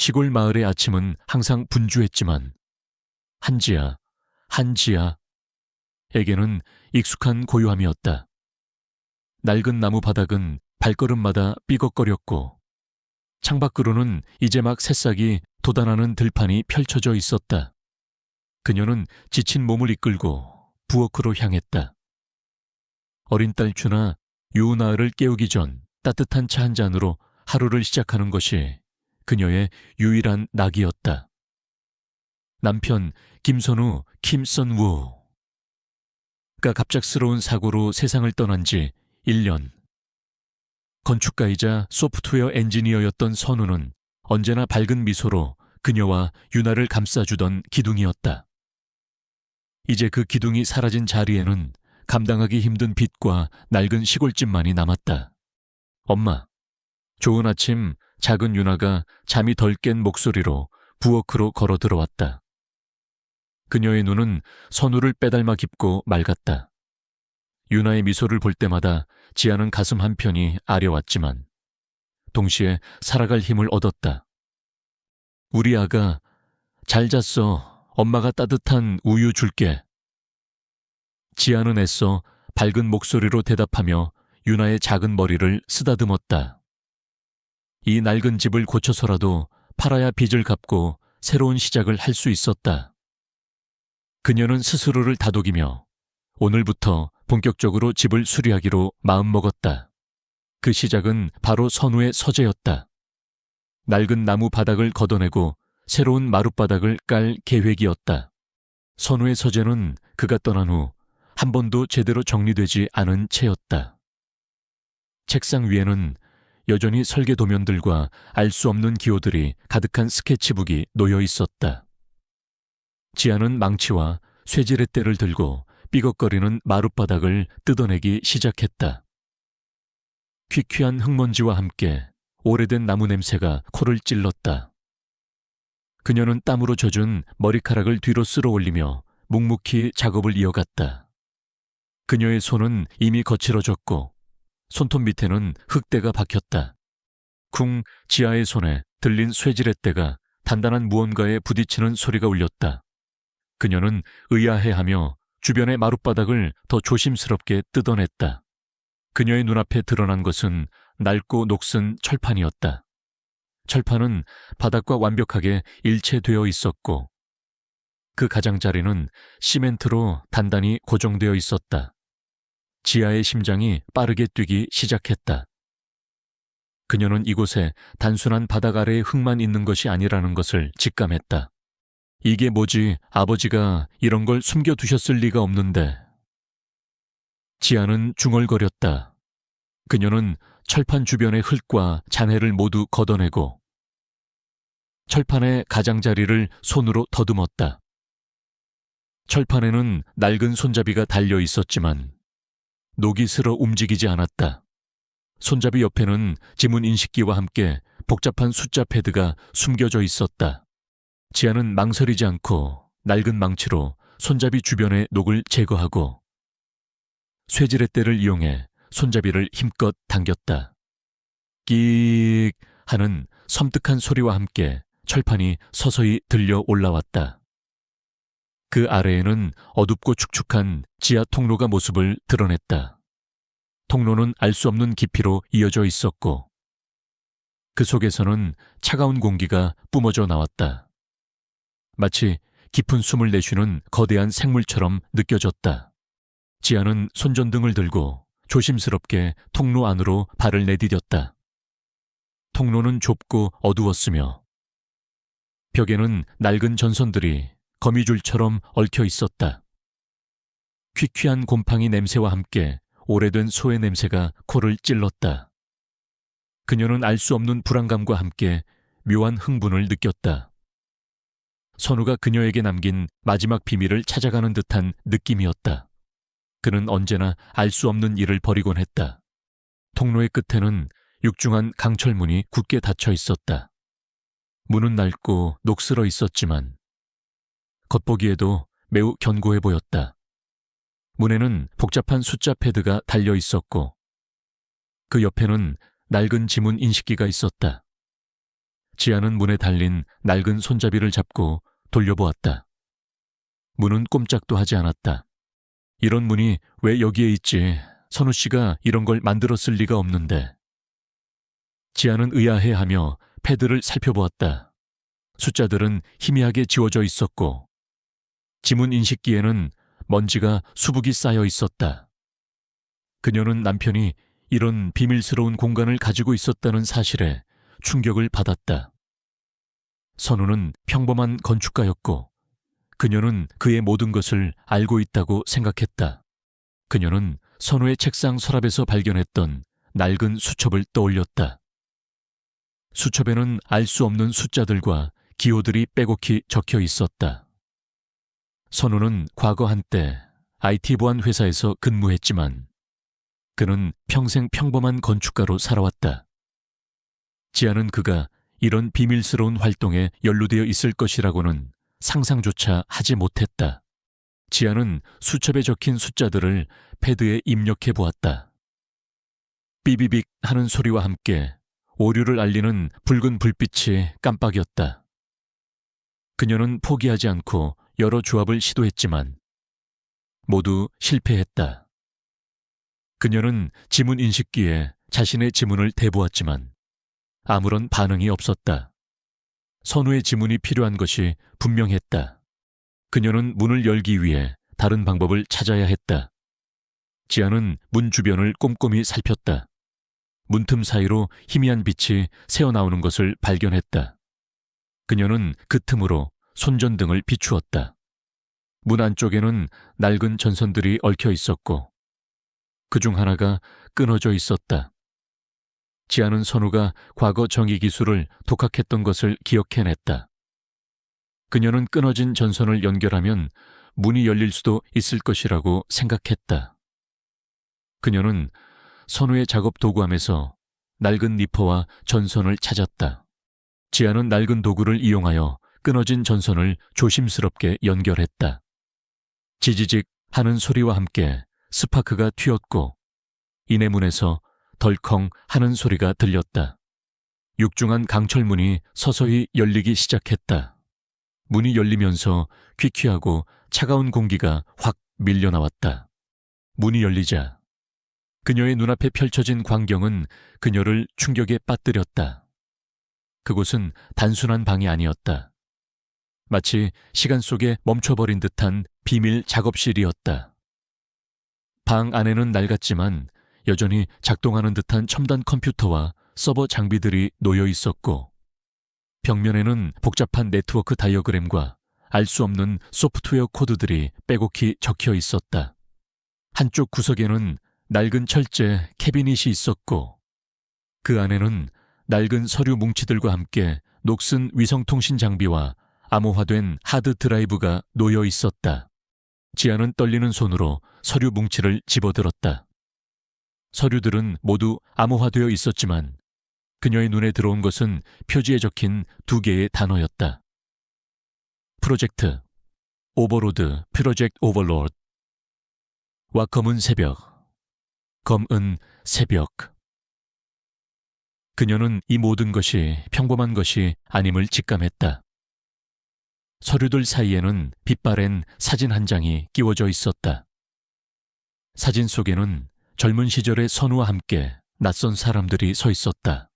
시골 마을의 아침은 항상 분주했지만 한지아에게는 익숙한 고요함이었다. 낡은 나무 바닥은 발걸음마다 삐걱거렸고 창밖으로는 이제 막 새싹이 돋아나는 들판이 펼쳐져 있었다. 그녀는 지친 몸을 이끌고 부엌으로 향했다. 어린 딸 주나 유나를 깨우기 전 따뜻한 차 한 잔으로 하루를 시작하는 것이 그녀의 유일한 낙이었다. 남편 김선우 김선우가 갑작스러운 사고로 세상을 떠난 지 1년. 건축가이자 소프트웨어 엔지니어였던 선우는 언제나 밝은 미소로 그녀와 유나를 감싸주던 기둥이었다. 이제 그 기둥이 사라진 자리에는 감당하기 힘든 빚과 낡은 시골집만이 남았다. 엄마, 좋은 아침. 작은 유나가 잠이 덜 깬 목소리로 부엌으로 걸어 들어왔다. 그녀의 눈은 선우를 빼닮아 깊고 맑았다. 유나의 미소를 볼 때마다 지아는 가슴 한편이 아려왔지만 동시에 살아갈 힘을 얻었다. 우리 아가 잘 잤어. 엄마가 따뜻한 우유 줄게. 지아는 애써 밝은 목소리로 대답하며 유나의 작은 머리를 쓰다듬었다. 이 낡은 집을 고쳐서라도 팔아야 빚을 갚고 새로운 시작을 할 수 있었다. 그녀는 스스로를 다독이며 오늘부터 본격적으로 집을 수리하기로 마음먹었다. 그 시작은 바로 선우의 서재였다. 낡은 나무 바닥을 걷어내고 새로운 마룻바닥을 깔 계획이었다. 선우의 서재는 그가 떠난 후 한 번도 제대로 정리되지 않은 채였다. 책상 위에는 여전히 설계 도면들과 알 수 없는 기호들이 가득한 스케치북이 놓여 있었다. 지아는 망치와 쇠지렛대를 들고 삐걱거리는 마룻바닥을 뜯어내기 시작했다. 퀴퀴한 흙먼지와 함께 오래된 나무 냄새가 코를 찔렀다. 그녀는 땀으로 젖은 머리카락을 뒤로 쓸어 올리며 묵묵히 작업을 이어갔다. 그녀의 손은 이미 거칠어졌고 손톱 밑에는 흙대가 박혔다. 쿵 지아의 손에 들린 쇠지렛대가 단단한 무언가에 부딪히는 소리가 울렸다. 그녀는 의아해하며 주변의 마룻바닥을 더 조심스럽게 뜯어냈다. 그녀의 눈앞에 드러난 것은 낡고 녹슨 철판이었다. 철판은 바닥과 완벽하게 일체되어 있었고 그 가장자리는 시멘트로 단단히 고정되어 있었다. 지아의 심장이 빠르게 뛰기 시작했다. 그녀는 이곳에 단순한 바닥 아래의 흙만 있는 것이 아니라는 것을 직감했다. 이게 뭐지? 아버지가 이런 걸 숨겨두셨을 리가 없는데. 지아는 중얼거렸다. 그녀는 철판 주변의 흙과 잔해를 모두 걷어내고 철판의 가장자리를 손으로 더듬었다. 철판에는 낡은 손잡이가 달려 있었지만 녹이 슬어 움직이지 않았다. 손잡이 옆에는 지문 인식기와 함께 복잡한 숫자 패드가 숨겨져 있었다. 지아는 망설이지 않고 낡은 망치로 손잡이 주변의 녹을 제거하고 쇠지렛대를 이용해 손잡이를 힘껏 당겼다. 끼익 하는 섬뜩한 소리와 함께 철판이 서서히 들려 올라왔다. 그 아래에는 어둡고 축축한 지하 통로가 모습을 드러냈다. 통로는 알 수 없는 깊이로 이어져 있었고 그 속에서는 차가운 공기가 뿜어져 나왔다. 마치 깊은 숨을 내쉬는 거대한 생물처럼 느껴졌다. 지아는 손전등을 들고 조심스럽게 통로 안으로 발을 내디뎠다. 통로는 좁고 어두웠으며 벽에는 낡은 전선들이 거미줄처럼 얽혀 있었다. 퀴퀴한 곰팡이 냄새와 함께 오래된 소의 냄새가 코를 찔렀다. 그녀는 알 수 없는 불안감과 함께 묘한 흥분을 느꼈다. 선우가 그녀에게 남긴 마지막 비밀을 찾아가는 듯한 느낌이었다. 그는 언제나 알 수 없는 일을 벌이곤 했다. 통로의 끝에는 육중한 강철문이 굳게 닫혀 있었다. 문은 낡고 녹슬어 있었지만 겉보기에도 매우 견고해 보였다. 문에는 복잡한 숫자 패드가 달려 있었고 그 옆에는 낡은 지문 인식기가 있었다. 지아는 문에 달린 낡은 손잡이를 잡고 돌려보았다. 문은 꼼짝도 하지 않았다. 이런 문이 왜 여기에 있지? 선우 씨가 이런 걸 만들었을 리가 없는데. 지아는 의아해하며 패드를 살펴보았다. 숫자들은 희미하게 지워져 있었고 지문 인식기에는 먼지가 수북이 쌓여 있었다. 그녀는 남편이 이런 비밀스러운 공간을 가지고 있었다는 사실에 충격을 받았다. 선우는 평범한 건축가였고 그녀는 그의 모든 것을 알고 있다고 생각했다. 그녀는 선우의 책상 서랍에서 발견했던 낡은 수첩을 떠올렸다. 수첩에는 알 수 없는 숫자들과 기호들이 빼곡히 적혀 있었다. 선우는 과거 한때 IT 보안 회사에서 근무했지만 그는 평생 평범한 건축가로 살아왔다. 지아는 그가 이런 비밀스러운 활동에 연루되어 있을 것이라고는 상상조차 하지 못했다. 지아는 수첩에 적힌 숫자들을 패드에 입력해 보았다. 삐비빅 하는 소리와 함께 오류를 알리는 붉은 불빛이 깜빡였다. 그녀는 포기하지 않고 여러 조합을 시도했지만 모두 실패했다. 그녀는 지문 인식기에 자신의 지문을 대보았지만 아무런 반응이 없었다. 선우의 지문이 필요한 것이 분명했다. 그녀는 문을 열기 위해 다른 방법을 찾아야 했다. 지아는 문 주변을 꼼꼼히 살폈다. 문틈 사이로 희미한 빛이 새어나오는 것을 발견했다. 그녀는 그 틈으로 손전등을 비추었다. 문 안쪽에는 낡은 전선들이 얽혀 있었고 그중 하나가 끊어져 있었다. 지아는 선우가 과거 정의 기술을 독학했던 것을 기억해냈다. 그녀는 끊어진 전선을 연결하면 문이 열릴 수도 있을 것이라고 생각했다. 그녀는 선우의 작업 도구함에서 낡은 니퍼와 전선을 찾았다. 지아는 낡은 도구를 이용하여 끊어진 전선을 조심스럽게 연결했다. 지지직 하는 소리와 함께 스파크가 튀었고 이내 문에서 덜컹 하는 소리가 들렸다. 육중한 강철문이 서서히 열리기 시작했다. 문이 열리면서 퀴퀴하고 차가운 공기가 확 밀려나왔다. 문이 열리자 그녀의 눈앞에 펼쳐진 광경은 그녀를 충격에 빠뜨렸다. 그곳은 단순한 방이 아니었다. 마치 시간 속에 멈춰버린 듯한 비밀 작업실이었다. 방 안에는 낡았지만 여전히 작동하는 듯한 첨단 컴퓨터와 서버 장비들이 놓여 있었고 벽면에는 복잡한 네트워크 다이어그램과 알 수 없는 소프트웨어 코드들이 빼곡히 적혀 있었다. 한쪽 구석에는 낡은 철제 캐비닛이 있었고 그 안에는 낡은 서류 뭉치들과 함께 녹슨 위성통신 장비와 암호화된 하드 드라이브가 놓여 있었다. 지아는 떨리는 손으로 서류 뭉치를 집어들었다. 서류들은 모두 암호화되어 있었지만 그녀의 눈에 들어온 것은 표지에 적힌 2개의 단어였다. 프로젝트, 오버로드, 프로젝트 오버로드. 와 검은 새벽, 검은 새벽. 그녀는 이 모든 것이 평범한 것이 아님을 직감했다. 서류들 사이에는 빛바랜 사진 한 장이 끼워져 있었다. 사진 속에는 젊은 시절의 선우와 함께 낯선 사람들이 서 있었다.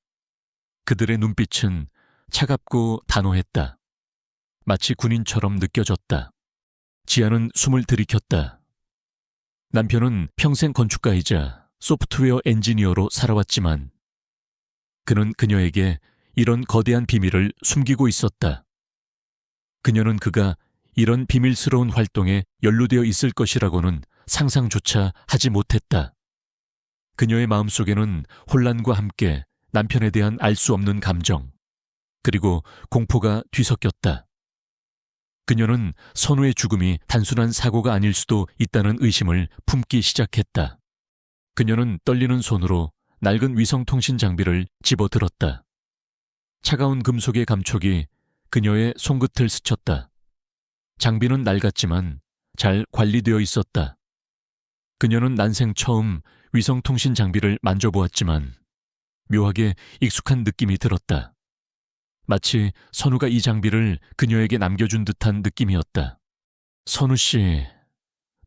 그들의 눈빛은 차갑고 단호했다. 마치 군인처럼 느껴졌다. 지아는 숨을 들이켰다. 남편은 평생 건축가이자 소프트웨어 엔지니어로 살아왔지만 그는 그녀에게 이런 거대한 비밀을 숨기고 있었다. 그녀는 그가 이런 비밀스러운 활동에 연루되어 있을 것이라고는 상상조차 하지 못했다. 그녀의 마음속에는 혼란과 함께 남편에 대한 알 수 없는 감정, 그리고 공포가 뒤섞였다. 그녀는 선우의 죽음이 단순한 사고가 아닐 수도 있다는 의심을 품기 시작했다. 그녀는 떨리는 손으로 낡은 위성통신 장비를 집어들었다. 차가운 금속의 감촉이 그녀의 손끝을 스쳤다. 장비는 낡았지만 잘 관리되어 있었다. 그녀는 난생 처음 위성통신 장비를 만져보았지만 묘하게 익숙한 느낌이 들었다. 마치 선우가 이 장비를 그녀에게 남겨준 듯한 느낌이었다. 선우 씨,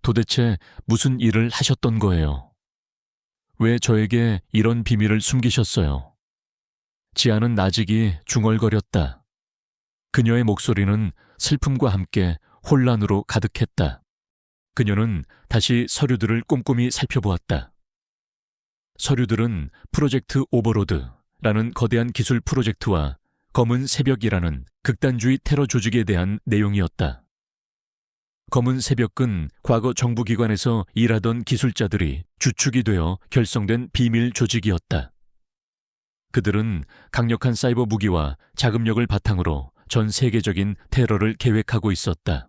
도대체 무슨 일을 하셨던 거예요? 왜 저에게 이런 비밀을 숨기셨어요? 지아는 나직이 중얼거렸다. 그녀의 목소리는 슬픔과 함께 혼란으로 가득했다. 그녀는 다시 서류들을 꼼꼼히 살펴보았다. 서류들은 프로젝트 오버로드라는 거대한 기술 프로젝트와 검은 새벽이라는 극단주의 테러 조직에 대한 내용이었다. 검은 새벽은 과거 정부기관에서 일하던 기술자들이 주축이 되어 결성된 비밀 조직이었다. 그들은 강력한 사이버 무기와 자금력을 바탕으로 전 세계적인 테러를 계획하고 있었다.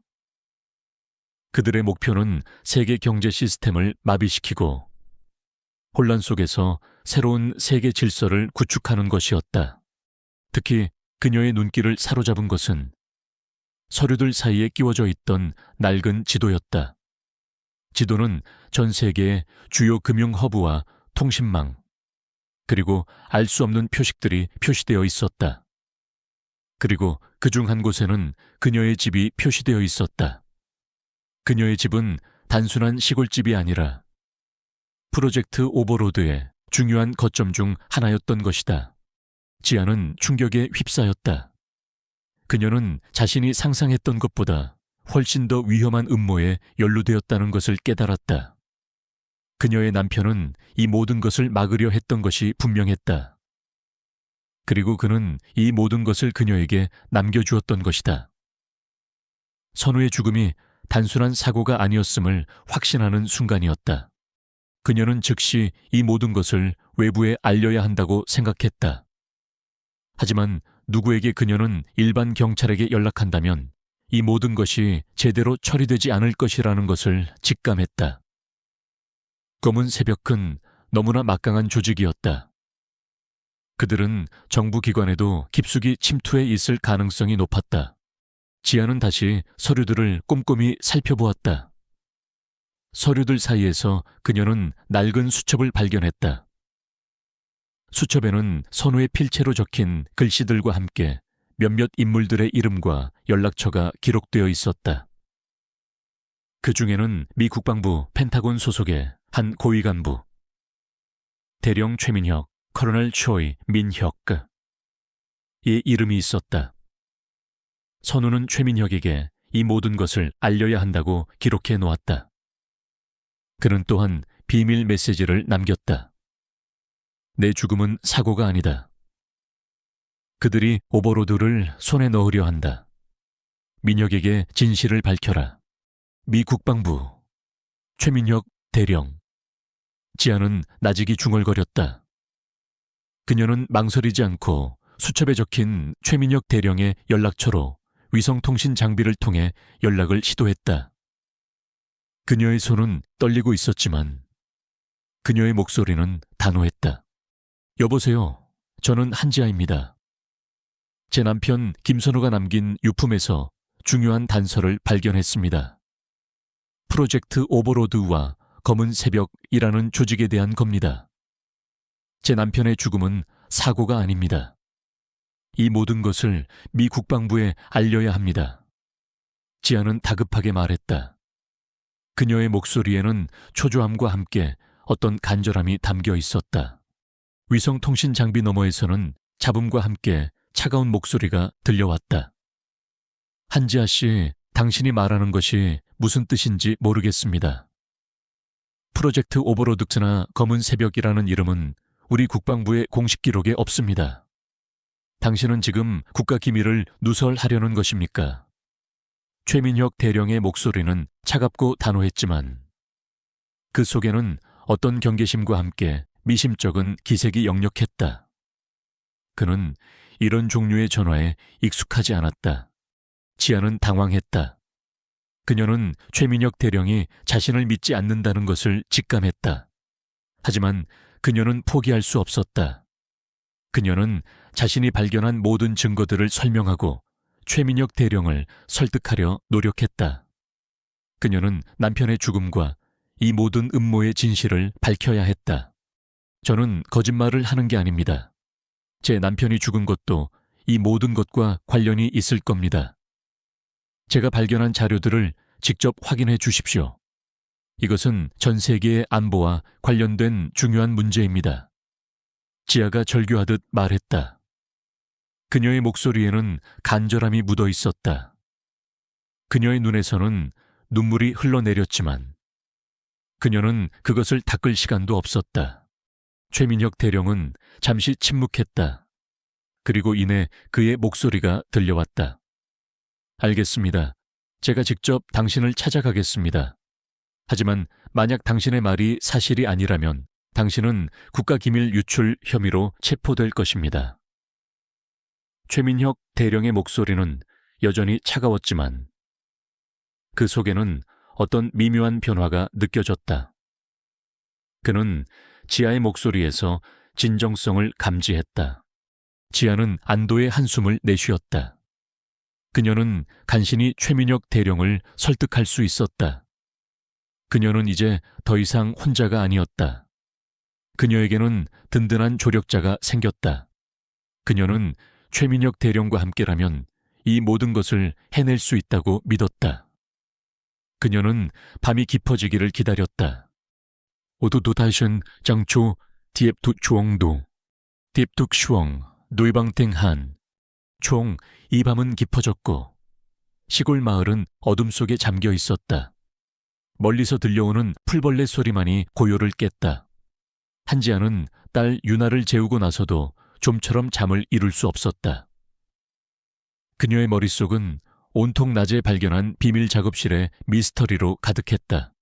그들의 목표는 세계 경제 시스템을 마비시키고 혼란 속에서 새로운 세계 질서를 구축하는 것이었다. 특히 그녀의 눈길을 사로잡은 것은 서류들 사이에 끼워져 있던 낡은 지도였다. 지도는 전 세계의 주요 금융 허브와 통신망, 그리고 알 수 없는 표식들이 표시되어 있었다. 그리고 그중 한 곳에는 그녀의 집이 표시되어 있었다. 그녀의 집은 단순한 시골집이 아니라 프로젝트 오버로드의 중요한 거점 중 하나였던 것이다. 지아는 충격에 휩싸였다. 그녀는 자신이 상상했던 것보다 훨씬 더 위험한 음모에 연루되었다는 것을 깨달았다. 그녀의 남편은 이 모든 것을 막으려 했던 것이 분명했다. 그리고 그는 이 모든 것을 그녀에게 남겨주었던 것이다. 선우의 죽음이 단순한 사고가 아니었음을 확신하는 순간이었다. 그녀는 즉시 이 모든 것을 외부에 알려야 한다고 생각했다. 하지만 누구에게 그녀는 일반 경찰에게 연락한다면 이 모든 것이 제대로 처리되지 않을 것이라는 것을 직감했다. 검은 새벽은 너무나 막강한 조직이었다. 그들은 정부기관에도 깊숙이 침투해 있을 가능성이 높았다. 지아는 다시 서류들을 꼼꼼히 살펴보았다. 서류들 사이에서 그녀는 낡은 수첩을 발견했다. 수첩에는 선우의 필체로 적힌 글씨들과 함께 몇몇 인물들의 이름과 연락처가 기록되어 있었다. 그 중에는 미 국방부 펜타곤 소속의 한 고위 간부, 대령 최민혁, 커널 초이 민혁의 이름이 있었다. 선우는 최민혁에게 이 모든 것을 알려야 한다고 기록해 놓았다. 그는 또한 비밀 메시지를 남겼다. 내 죽음은 사고가 아니다. 그들이 오버로드를 손에 넣으려 한다. 민혁에게 진실을 밝혀라. 미 국방부, 최민혁 대령. 지아는 나직이 중얼거렸다. 그녀는 망설이지 않고 수첩에 적힌 최민혁 대령의 연락처로 위성통신 장비를 통해 연락을 시도했다. 그녀의 손은 떨리고 있었지만 그녀의 목소리는 단호했다. 여보세요. 저는 한지아입니다. 제 남편 김선우가 남긴 유품에서 중요한 단서를 발견했습니다. 프로젝트 오버로드와 검은 새벽이라는 조직에 대한 겁니다. 제 남편의 죽음은 사고가 아닙니다. 이 모든 것을 미 국방부에 알려야 합니다. 지아는 다급하게 말했다. 그녀의 목소리에는 초조함과 함께 어떤 간절함이 담겨 있었다. 위성통신 장비 너머에서는 잡음과 함께 차가운 목소리가 들려왔다. 한지아 씨, 당신이 말하는 것이 무슨 뜻인지 모르겠습니다. 프로젝트 오버로드나 검은 새벽이라는 이름은 우리 국방부의 공식 기록에 없습니다. 당신은 지금 국가기밀을 누설하려는 것입니까? 최민혁 대령의 목소리는 차갑고 단호했지만 그 속에는 어떤 경계심과 함께 미심쩍은 기색이 역력했다. 그는 이런 종류의 전화에 익숙하지 않았다. 지아는 당황했다. 그녀는 최민혁 대령이 자신을 믿지 않는다는 것을 직감했다. 하지만 그녀는 포기할 수 없었다. 그녀는 자신이 발견한 모든 증거들을 설명하고 최민혁 대령을 설득하려 노력했다. 그녀는 남편의 죽음과 이 모든 음모의 진실을 밝혀야 했다. 저는 거짓말을 하는 게 아닙니다. 제 남편이 죽은 것도 이 모든 것과 관련이 있을 겁니다. 제가 발견한 자료들을 직접 확인해 주십시오. 이것은 전 세계의 안보와 관련된 중요한 문제입니다. 지아가 절규하듯 말했다. 그녀의 목소리에는 간절함이 묻어 있었다. 그녀의 눈에서는 눈물이 흘러내렸지만 그녀는 그것을 닦을 시간도 없었다. 최민혁 대령은 잠시 침묵했다. 그리고 이내 그의 목소리가 들려왔다. 알겠습니다. 제가 직접 당신을 찾아가겠습니다. 하지만 만약 당신의 말이 사실이 아니라면 당신은 국가기밀 유출 혐의로 체포될 것입니다. 최민혁 대령의 목소리는 여전히 차가웠지만 그 속에는 어떤 미묘한 변화가 느껴졌다. 그는 지아의 목소리에서 진정성을 감지했다. 지아는 안도의 한숨을 내쉬었다. 그녀는 간신히 최민혁 대령을 설득할 수 있었다. 그녀는 이제 더 이상 혼자가 아니었다. 그녀에게는 든든한 조력자가 생겼다. 그녀는 최민혁 대령과 함께라면 이 모든 것을 해낼 수 있다고 믿었다. 그녀는 밤이 깊어지기를 기다렸다. 오도도다션 장초 디앱투 주엉도 디앱툭 슈엉 누이방탱한 총 이 밤은 깊어졌고 시골 마을은 어둠 속에 잠겨 있었다. 멀리서 들려오는 풀벌레 소리만이 고요를 깼다. 한지아는 딸 유나를 재우고 나서도 좀처럼 잠을 이룰 수 없었다. 그녀의 머릿속은 온통 낮에 발견한 비밀 작업실의 미스터리로 가득했다.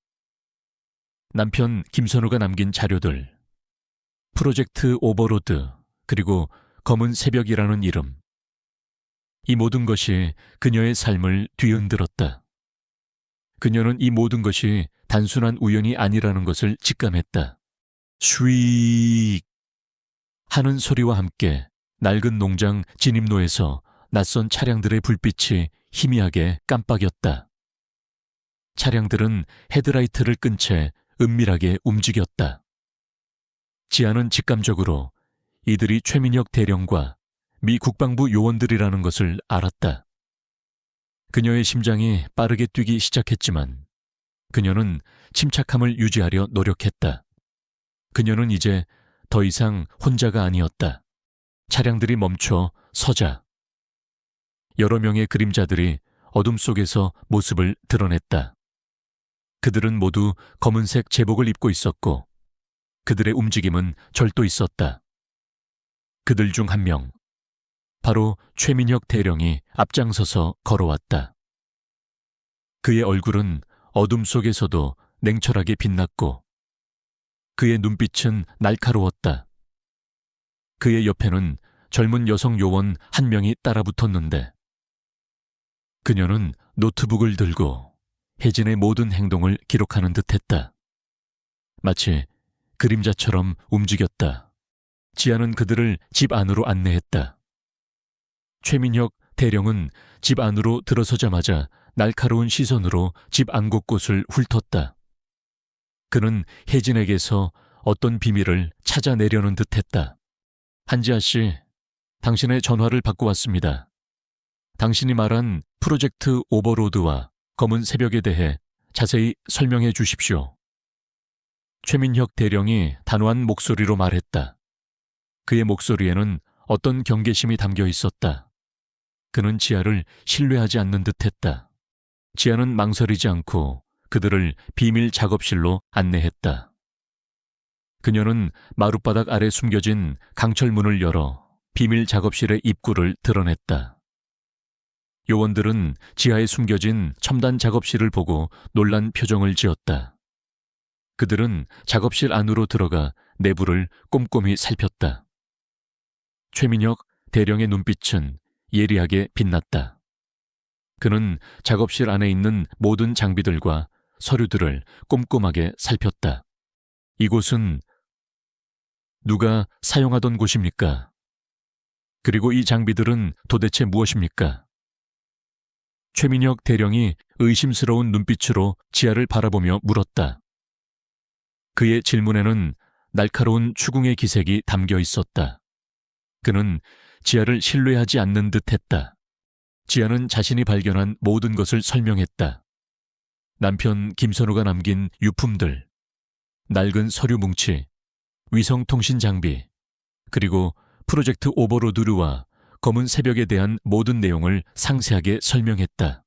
남편 김선우가 남긴 자료들, 프로젝트 오버로드, 그리고 검은 새벽이라는 이름. 이 모든 것이 그녀의 삶을 뒤흔들었다. 그녀는 이 모든 것이 단순한 우연이 아니라는 것을 직감했다. 슈익 하는 소리와 함께 낡은 농장 진입로에서 낯선 차량들의 불빛이 희미하게 깜빡였다. 차량들은 헤드라이트를 끈 채 은밀하게 움직였다. 지아는 직감적으로 이들이 최민혁 대령과 미 국방부 요원들이라는 것을 알았다. 그녀의 심장이 빠르게 뛰기 시작했지만 그녀는 침착함을 유지하려 노력했다. 그녀는 이제 더 이상 혼자가 아니었다. 차량들이 멈춰 서자. 여러 명의 그림자들이 어둠 속에서 모습을 드러냈다. 그들은 모두 검은색 제복을 입고 있었고 그들의 움직임은 절도 있었다. 그들 중 한 명, 바로 최민혁 대령이 앞장서서 걸어왔다. 그의 얼굴은 어둠 속에서도 냉철하게 빛났고 그의 눈빛은 날카로웠다. 그의 옆에는 젊은 여성 요원 한 명이 따라붙었는데 그녀는 노트북을 들고 혜진의 모든 행동을 기록하는 듯했다. 마치 그림자처럼 움직였다. 지아는 그들을 집 안으로 안내했다. 최민혁 대령은 집 안으로 들어서자마자 날카로운 시선으로 집 안 곳곳을 훑었다. 그는 혜진에게서 어떤 비밀을 찾아내려는 듯했다. 한지아 씨, 당신의 전화를 받고 왔습니다. 당신이 말한 프로젝트 오버로드와 검은 새벽에 대해 자세히 설명해 주십시오. 최민혁 대령이 단호한 목소리로 말했다. 그의 목소리에는 어떤 경계심이 담겨 있었다. 그는 지아를 신뢰하지 않는 듯했다. 지아는 망설이지 않고 그들을 비밀 작업실로 안내했다. 그녀는 마룻바닥 아래 숨겨진 강철문을 열어 비밀 작업실의 입구를 드러냈다. 요원들은 지하에 숨겨진 첨단 작업실을 보고 놀란 표정을 지었다. 그들은 작업실 안으로 들어가 내부를 꼼꼼히 살폈다. 최민혁 대령의 눈빛은 예리하게 빛났다. 그는 작업실 안에 있는 모든 장비들과 서류들을 꼼꼼하게 살폈다. 이곳은 누가 사용하던 곳입니까? 그리고 이 장비들은 도대체 무엇입니까? 최민혁 대령이 의심스러운 눈빛으로 지아를 바라보며 물었다. 그의 질문에는 날카로운 추궁의 기색이 담겨 있었다. 그는 지아를 신뢰하지 않는 듯했다. 지아는 자신이 발견한 모든 것을 설명했다. 남편 김선우가 남긴 유품들, 낡은 서류 뭉치, 위성통신 장비, 그리고 프로젝트 오버로드와 검은 새벽에 대한 모든 내용을 상세하게 설명했다.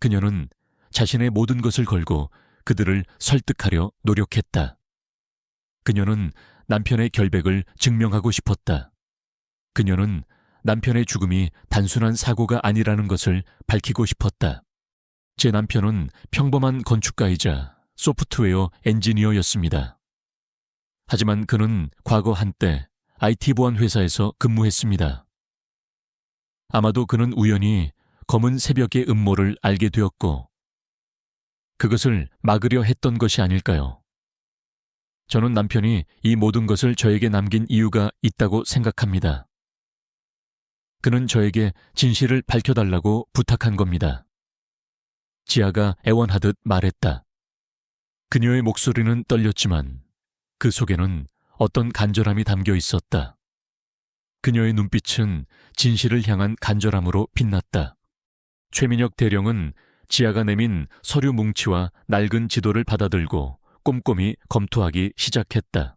그녀는 자신의 모든 것을 걸고 그들을 설득하려 노력했다. 그녀는 남편의 결백을 증명하고 싶었다. 그녀는 남편의 죽음이 단순한 사고가 아니라는 것을 밝히고 싶었다. 제 남편은 평범한 건축가이자 소프트웨어 엔지니어였습니다. 하지만 그는 과거 한때 IT 보안 회사에서 근무했습니다. 아마도 그는 우연히 검은 새벽의 음모를 알게 되었고 그것을 막으려 했던 것이 아닐까요? 저는 남편이 이 모든 것을 저에게 남긴 이유가 있다고 생각합니다. 그는 저에게 진실을 밝혀달라고 부탁한 겁니다. 지아가 애원하듯 말했다. 그녀의 목소리는 떨렸지만 그 속에는 어떤 간절함이 담겨 있었다. 그녀의 눈빛은 진실을 향한 간절함으로 빛났다. 최민혁 대령은 지아가 내민 서류 뭉치와 낡은 지도를 받아들고 꼼꼼히 검토하기 시작했다.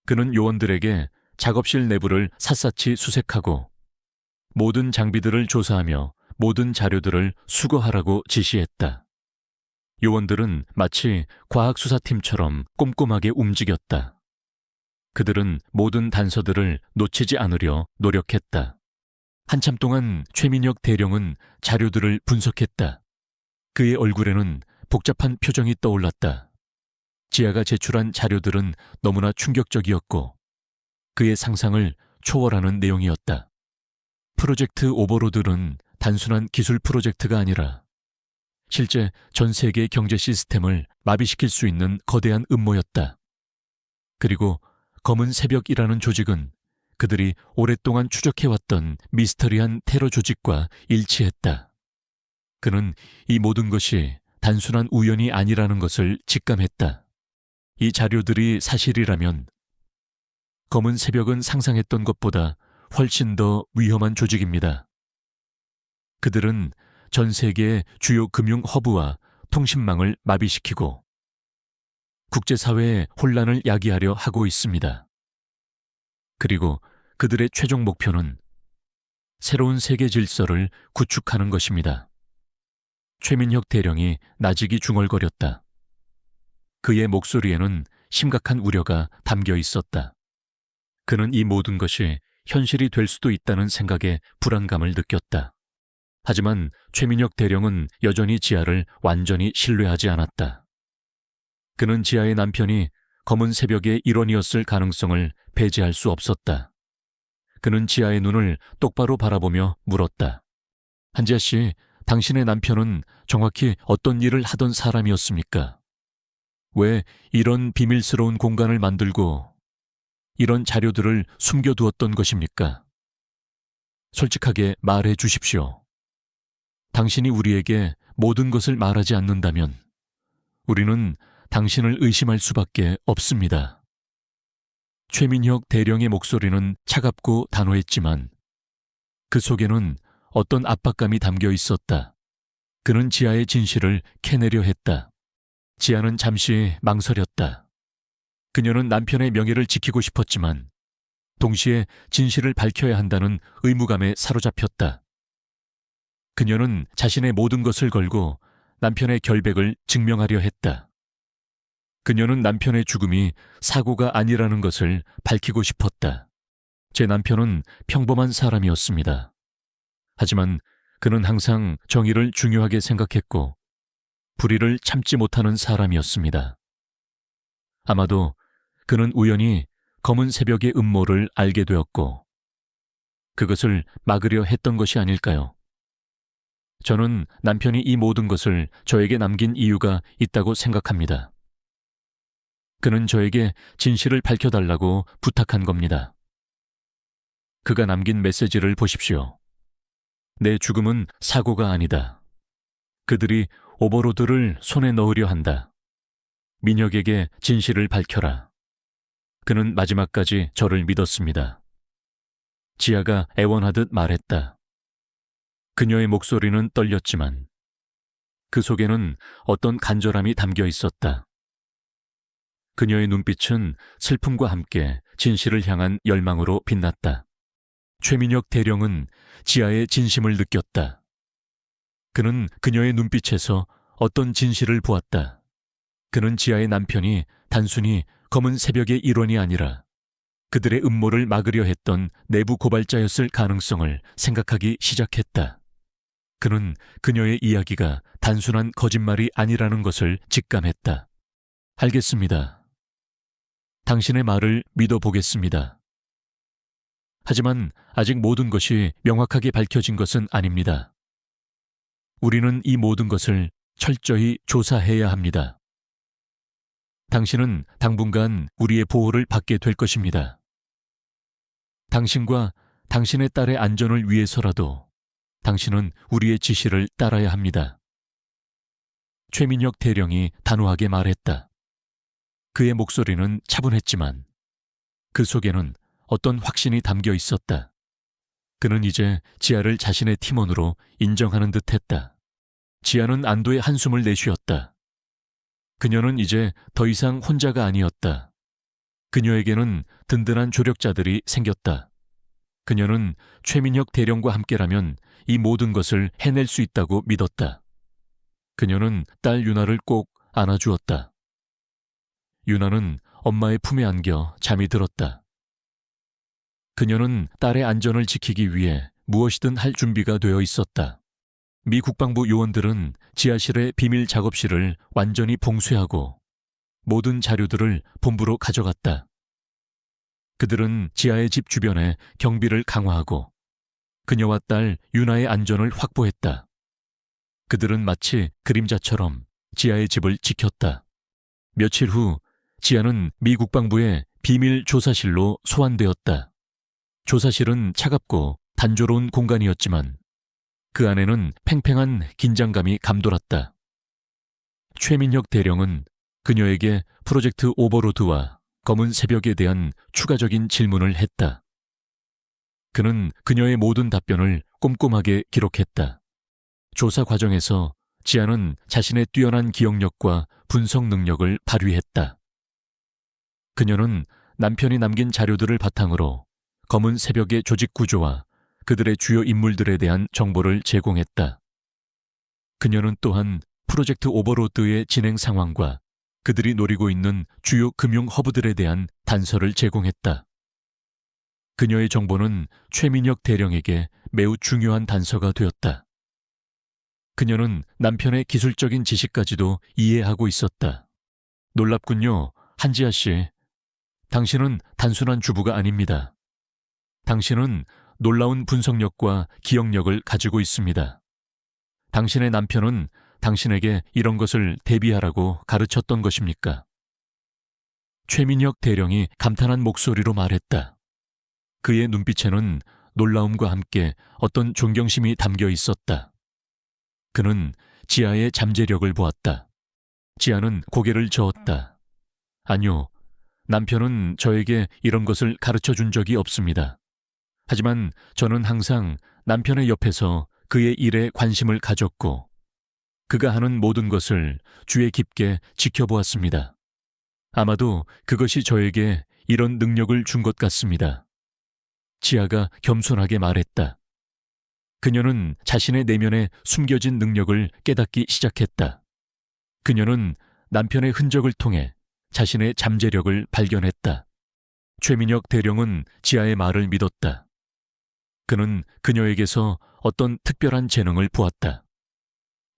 그는 요원들에게 작업실 내부를 샅샅이 수색하고 모든 장비들을 조사하며 모든 자료들을 수거하라고 지시했다. 요원들은 마치 과학수사팀처럼 꼼꼼하게 움직였다. 그들은 모든 단서들을 놓치지 않으려 노력했다. 한참 동안 최민혁 대령은 자료들을 분석했다. 그의 얼굴에는 복잡한 표정이 떠올랐다. 지아가 제출한 자료들은 너무나 충격적이었고 그의 상상을 초월하는 내용이었다. 프로젝트 오버로드는 단순한 기술 프로젝트가 아니라 실제 전 세계 경제 시스템을 마비시킬 수 있는 거대한 음모였다. 그리고 검은 새벽이라는 조직은 그들이 오랫동안 추적해왔던 미스터리한 테러 조직과 일치했다. 그는 이 모든 것이 단순한 우연이 아니라는 것을 직감했다. 이 자료들이 사실이라면 검은 새벽은 상상했던 것보다 훨씬 더 위험한 조직입니다. 그들은 전 세계의 주요 금융 허브와 통신망을 마비시키고 국제사회의 혼란을 야기하려 하고 있습니다. 그리고 그들의 최종 목표는 새로운 세계 질서를 구축하는 것입니다. 최민혁 대령이 나직이 중얼거렸다. 그의 목소리에는 심각한 우려가 담겨 있었다. 그는 이 모든 것이 현실이 될 수도 있다는 생각에 불안감을 느꼈다. 하지만 최민혁 대령은 여전히 지아를 완전히 신뢰하지 않았다. 그는 지아의 남편이 검은 새벽의 일원이었을 가능성을 배제할 수 없었다. 그는 지아의 눈을 똑바로 바라보며 물었다. 한지아 씨, 당신의 남편은 정확히 어떤 일을 하던 사람이었습니까? 왜 이런 비밀스러운 공간을 만들고 이런 자료들을 숨겨두었던 것입니까? 솔직하게 말해 주십시오. 당신이 우리에게 모든 것을 말하지 않는다면 우리는 당신을 의심할 수밖에 없습니다. 최민혁 대령의 목소리는 차갑고 단호했지만 그 속에는 어떤 압박감이 담겨 있었다. 그는 지아의 진실을 캐내려 했다. 지아는 잠시 망설였다. 그녀는 남편의 명예를 지키고 싶었지만 동시에 진실을 밝혀야 한다는 의무감에 사로잡혔다. 그녀는 자신의 모든 것을 걸고 남편의 결백을 증명하려 했다. 그녀는 남편의 죽음이 사고가 아니라는 것을 밝히고 싶었다. 제 남편은 평범한 사람이었습니다. 하지만 그는 항상 정의를 중요하게 생각했고 불의를 참지 못하는 사람이었습니다. 아마도 그는 우연히 검은 새벽의 음모를 알게 되었고 그것을 막으려 했던 것이 아닐까요? 저는 남편이 이 모든 것을 저에게 남긴 이유가 있다고 생각합니다. 그는 저에게 진실을 밝혀달라고 부탁한 겁니다. 그가 남긴 메시지를 보십시오. 내 죽음은 사고가 아니다. 그들이 오버로드를 손에 넣으려 한다. 민혁에게 진실을 밝혀라. 그는 마지막까지 저를 믿었습니다. 지아가 애원하듯 말했다. 그녀의 목소리는 떨렸지만 그 속에는 어떤 간절함이 담겨 있었다. 그녀의 눈빛은 슬픔과 함께 진실을 향한 열망으로 빛났다. 최민혁 대령은 지아의 진심을 느꼈다. 그는 그녀의 눈빛에서 어떤 진실을 보았다. 그는 지아의 남편이 단순히 검은 새벽의 일원이 아니라 그들의 음모를 막으려 했던 내부 고발자였을 가능성을 생각하기 시작했다. 그는 그녀의 이야기가 단순한 거짓말이 아니라는 것을 직감했다. 알겠습니다. 당신의 말을 믿어보겠습니다. 하지만 아직 모든 것이 명확하게 밝혀진 것은 아닙니다. 우리는 이 모든 것을 철저히 조사해야 합니다. 당신은 당분간 우리의 보호를 받게 될 것입니다. 당신과 당신의 딸의 안전을 위해서라도 당신은 우리의 지시를 따라야 합니다. 최민혁 대령이 단호하게 말했다. 그의 목소리는 차분했지만 그 속에는 어떤 확신이 담겨 있었다. 그는 이제 지아를 자신의 팀원으로 인정하는 듯했다. 지아는 안도의 한숨을 내쉬었다. 그녀는 이제 더 이상 혼자가 아니었다. 그녀에게는 든든한 조력자들이 생겼다. 그녀는 최민혁 대령과 함께라면 이 모든 것을 해낼 수 있다고 믿었다. 그녀는 딸 유나를 꼭 안아주었다. 유나는 엄마의 품에 안겨 잠이 들었다. 그녀는 딸의 안전을 지키기 위해 무엇이든 할 준비가 되어 있었다. 미 국방부 요원들은 지하실의 비밀 작업실을 완전히 봉쇄하고 모든 자료들을 본부로 가져갔다. 그들은 지아의 집 주변에 경비를 강화하고 그녀와 딸 유나의 안전을 확보했다. 그들은 마치 그림자처럼 지아의 집을 지켰다. 며칠 후 지아는 미 국방부의 비밀 조사실로 소환되었다. 조사실은 차갑고 단조로운 공간이었지만 그 안에는 팽팽한 긴장감이 감돌았다. 최민혁 대령은 그녀에게 프로젝트 오버로드와 검은 새벽에 대한 추가적인 질문을 했다. 그는 그녀의 모든 답변을 꼼꼼하게 기록했다. 조사 과정에서 지아는 자신의 뛰어난 기억력과 분석 능력을 발휘했다. 그녀는 남편이 남긴 자료들을 바탕으로 검은 새벽의 조직 구조와 그들의 주요 인물들에 대한 정보를 제공했다. 그녀는 또한 프로젝트 오버로드의 진행 상황과 그들이 노리고 있는 주요 금융 허브들에 대한 단서를 제공했다. 그녀의 정보는 최민혁 대령에게 매우 중요한 단서가 되었다. 그녀는 남편의 기술적인 지식까지도 이해하고 있었다. 놀랍군요, 한지아 씨. 당신은 단순한 주부가 아닙니다. 당신은 놀라운 분석력과 기억력을 가지고 있습니다. 당신의 남편은 당신에게 이런 것을 대비하라고 가르쳤던 것입니까? 최민혁 대령이 감탄한 목소리로 말했다. 그의 눈빛에는 놀라움과 함께 어떤 존경심이 담겨 있었다. 그는 지아의 잠재력을 보았다. 지아는 고개를 저었다. 아니요, 남편은 저에게 이런 것을 가르쳐 준 적이 없습니다. 하지만 저는 항상 남편의 옆에서 그의 일에 관심을 가졌고 그가 하는 모든 것을 주의 깊게 지켜보았습니다. 아마도 그것이 저에게 이런 능력을 준 것 같습니다. 지아가 겸손하게 말했다. 그녀는 자신의 내면에 숨겨진 능력을 깨닫기 시작했다. 그녀는 남편의 흔적을 통해 자신의 잠재력을 발견했다. 최민혁 대령은 지아의 말을 믿었다. 그는 그녀에게서 어떤 특별한 재능을 보았다.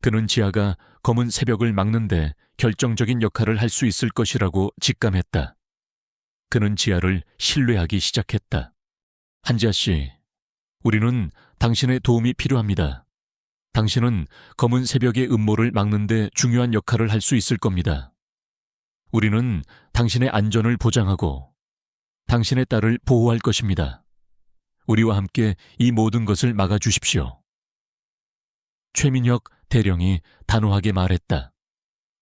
그는 지아가 검은 새벽을 막는데 결정적인 역할을 할 수 있을 것이라고 직감했다. 그는 지아를 신뢰하기 시작했다. 한지아 씨, 우리는 당신의 도움이 필요합니다. 당신은 검은 새벽의 음모를 막는데 중요한 역할을 할 수 있을 겁니다. 우리는 당신의 안전을 보장하고 당신의 딸을 보호할 것입니다. 우리와 함께 이 모든 것을 막아주십시오. 최민혁 대령이 단호하게 말했다.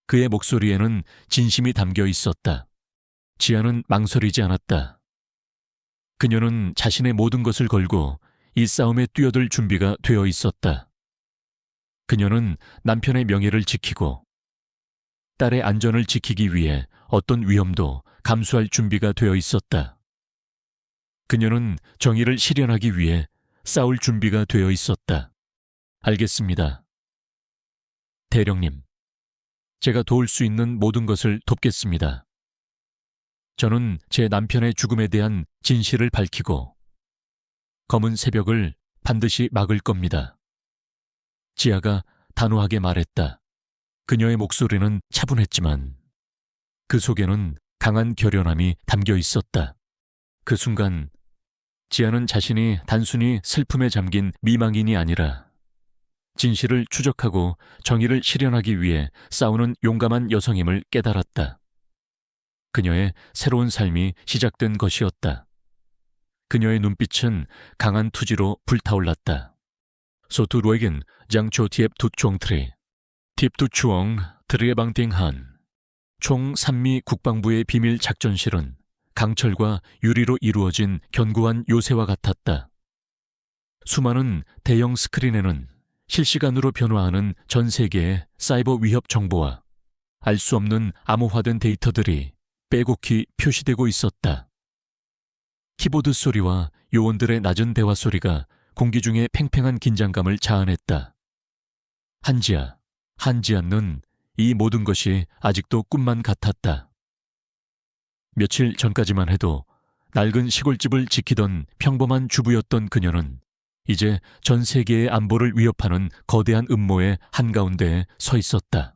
그의 목소리에는 진심이 담겨 있었다. 지아는 망설이지 않았다. 그녀는 자신의 모든 것을 걸고 이 싸움에 뛰어들 준비가 되어 있었다. 그녀는 남편의 명예를 지키고 딸의 안전을 지키기 위해 어떤 위험도 감수할 준비가 되어 있었다. 그녀는 정의를 실현하기 위해 싸울 준비가 되어 있었다. 알겠습니다. 대령님, 제가 도울 수 있는 모든 것을 돕겠습니다. 저는 제 남편의 죽음에 대한 진실을 밝히고 검은 새벽을 반드시 막을 겁니다. 지아가 단호하게 말했다. 그녀의 목소리는 차분했지만 그 속에는 강한 결연함이 담겨 있었다. 그 순간 지아는 자신이 단순히 슬픔에 잠긴 미망인이 아니라 진실을 추적하고 정의를 실현하기 위해 싸우는 용감한 여성임을 깨달았다. 그녀의 새로운 삶이 시작된 것이었다. 그녀의 눈빛은 강한 투지로 불타올랐다. 소투로에겐 장초 티앱 두총트리, 팁 두추엉 드리에방띵한. 총 산미 국방부의 비밀 작전실은 강철과 유리로 이루어진 견고한 요새와 같았다. 수많은 대형 스크린에는 실시간으로 변화하는 전 세계의 사이버 위협 정보와 알 수 없는 암호화된 데이터들이 빼곡히 표시되고 있었다. 키보드 소리와 요원들의 낮은 대화 소리가 공기 중에 팽팽한 긴장감을 자아냈다. 한지아는 이 모든 것이 아직도 꿈만 같았다. 며칠 전까지만 해도 낡은 시골집을 지키던 평범한 주부였던 그녀는 이제 전 세계의 안보를 위협하는 거대한 음모의 한가운데에 서 있었다.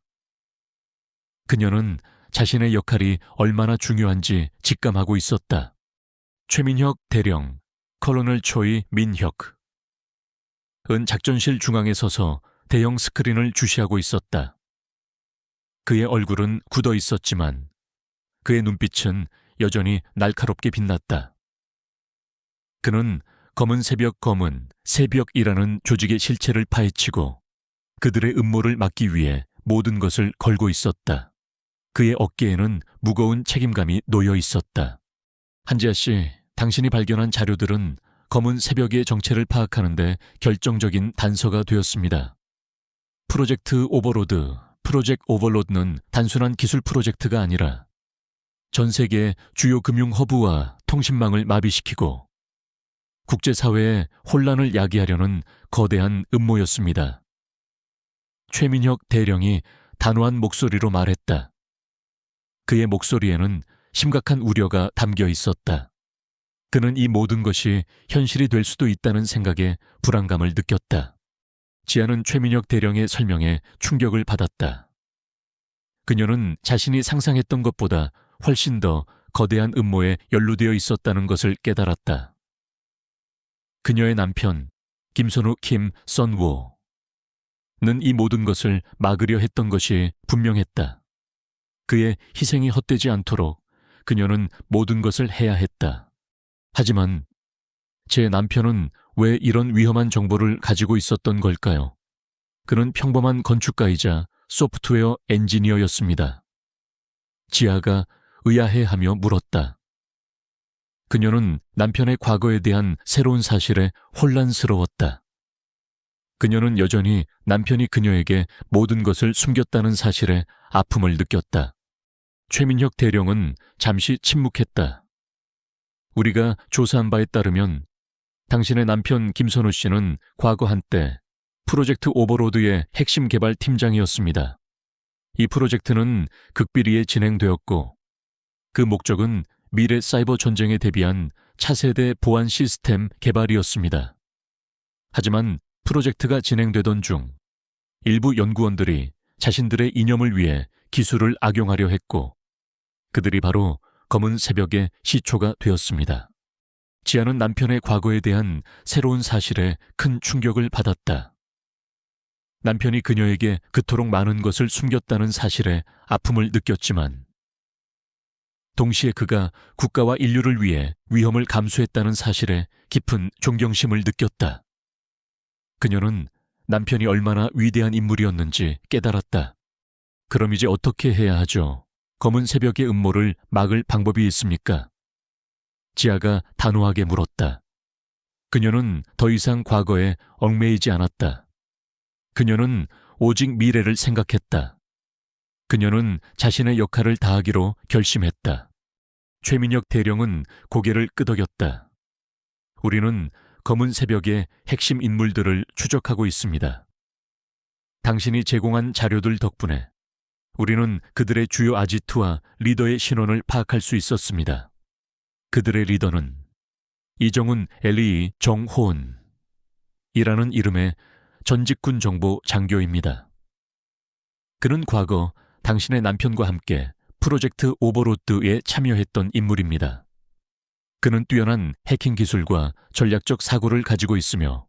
그녀는 자신의 역할이 얼마나 중요한지 직감하고 있었다. 최민혁 대령, 컬러널 초이 민혁. 은 작전실 중앙에 서서 대형 스크린을 주시하고 있었다. 그의 얼굴은 굳어 있었지만 그의 눈빛은 여전히 날카롭게 빛났다. 그는 검은 새벽이라는 조직의 실체를 파헤치고 그들의 음모를 막기 위해 모든 것을 걸고 있었다. 그의 어깨에는 무거운 책임감이 놓여 있었다. 한지아 씨, 당신이 발견한 자료들은 검은 새벽의 정체를 파악하는 데 결정적인 단서가 되었습니다. 프로젝트 오버로드는 단순한 기술 프로젝트가 아니라 전 세계의 주요 금융 허브와 통신망을 마비시키고 국제사회의 혼란을 야기하려는 거대한 음모였습니다. 최민혁 대령이 단호한 목소리로 말했다. 그의 목소리에는 심각한 우려가 담겨 있었다. 그는 이 모든 것이 현실이 될 수도 있다는 생각에 불안감을 느꼈다. 지아는 최민혁 대령의 설명에 충격을 받았다. 그녀는 자신이 상상했던 것보다 훨씬 더 거대한 음모에 연루되어 있었다는 것을 깨달았다. 그녀의 남편, 김선우 킴 선우는 이 모든 것을 막으려 했던 것이 분명했다. 그의 희생이 헛되지 않도록 그녀는 모든 것을 해야 했다. 하지만 제 남편은 왜 이런 위험한 정보를 가지고 있었던 걸까요? 그는 평범한 건축가이자 소프트웨어 엔지니어였습니다. 지아가 의아해하며 물었다. 그녀는 남편의 과거에 대한 새로운 사실에 혼란스러웠다. 그녀는 여전히 남편이 그녀에게 모든 것을 숨겼다는 사실에 아픔을 느꼈다. 최민혁 대령은 잠시 침묵했다. 우리가 조사한 바에 따르면 당신의 남편 김선우 씨는 과거 한때 프로젝트 오버로드의 핵심 개발 팀장이었습니다. 이 프로젝트는 극비리에 진행되었고 그 목적은 미래 사이버 전쟁에 대비한 차세대 보안 시스템 개발이었습니다. 하지만 프로젝트가 진행되던 중 일부 연구원들이 자신들의 이념을 위해 기술을 악용하려 했고 그들이 바로 검은 새벽의 시초가 되었습니다. 지아는 남편의 과거에 대한 새로운 사실에 큰 충격을 받았다. 남편이 그녀에게 그토록 많은 것을 숨겼다는 사실에 아픔을 느꼈지만 동시에 그가 국가와 인류를 위해 위험을 감수했다는 사실에 깊은 존경심을 느꼈다. 그녀는 남편이 얼마나 위대한 인물이었는지 깨달았다. 그럼 이제 어떻게 해야 하죠? 검은 새벽의 음모를 막을 방법이 있습니까? 지아가 단호하게 물었다. 그녀는 더 이상 과거에 얽매이지 않았다. 그녀는 오직 미래를 생각했다. 그녀는 자신의 역할을 다하기로 결심했다. 최민혁 대령은 고개를 끄덕였다. 우리는 검은 새벽의 핵심 인물들을 추적하고 있습니다. 당신이 제공한 자료들 덕분에 우리는 그들의 주요 아지트와 리더의 신원을 파악할 수 있었습니다. 그들의 리더는 이정훈 엘리 정호은이라는 이름의 전직군 정보 장교입니다. 그는 과거 당신의 남편과 함께 프로젝트 오버로드에 참여했던 인물입니다. 그는 뛰어난 해킹 기술과 전략적 사고를 가지고 있으며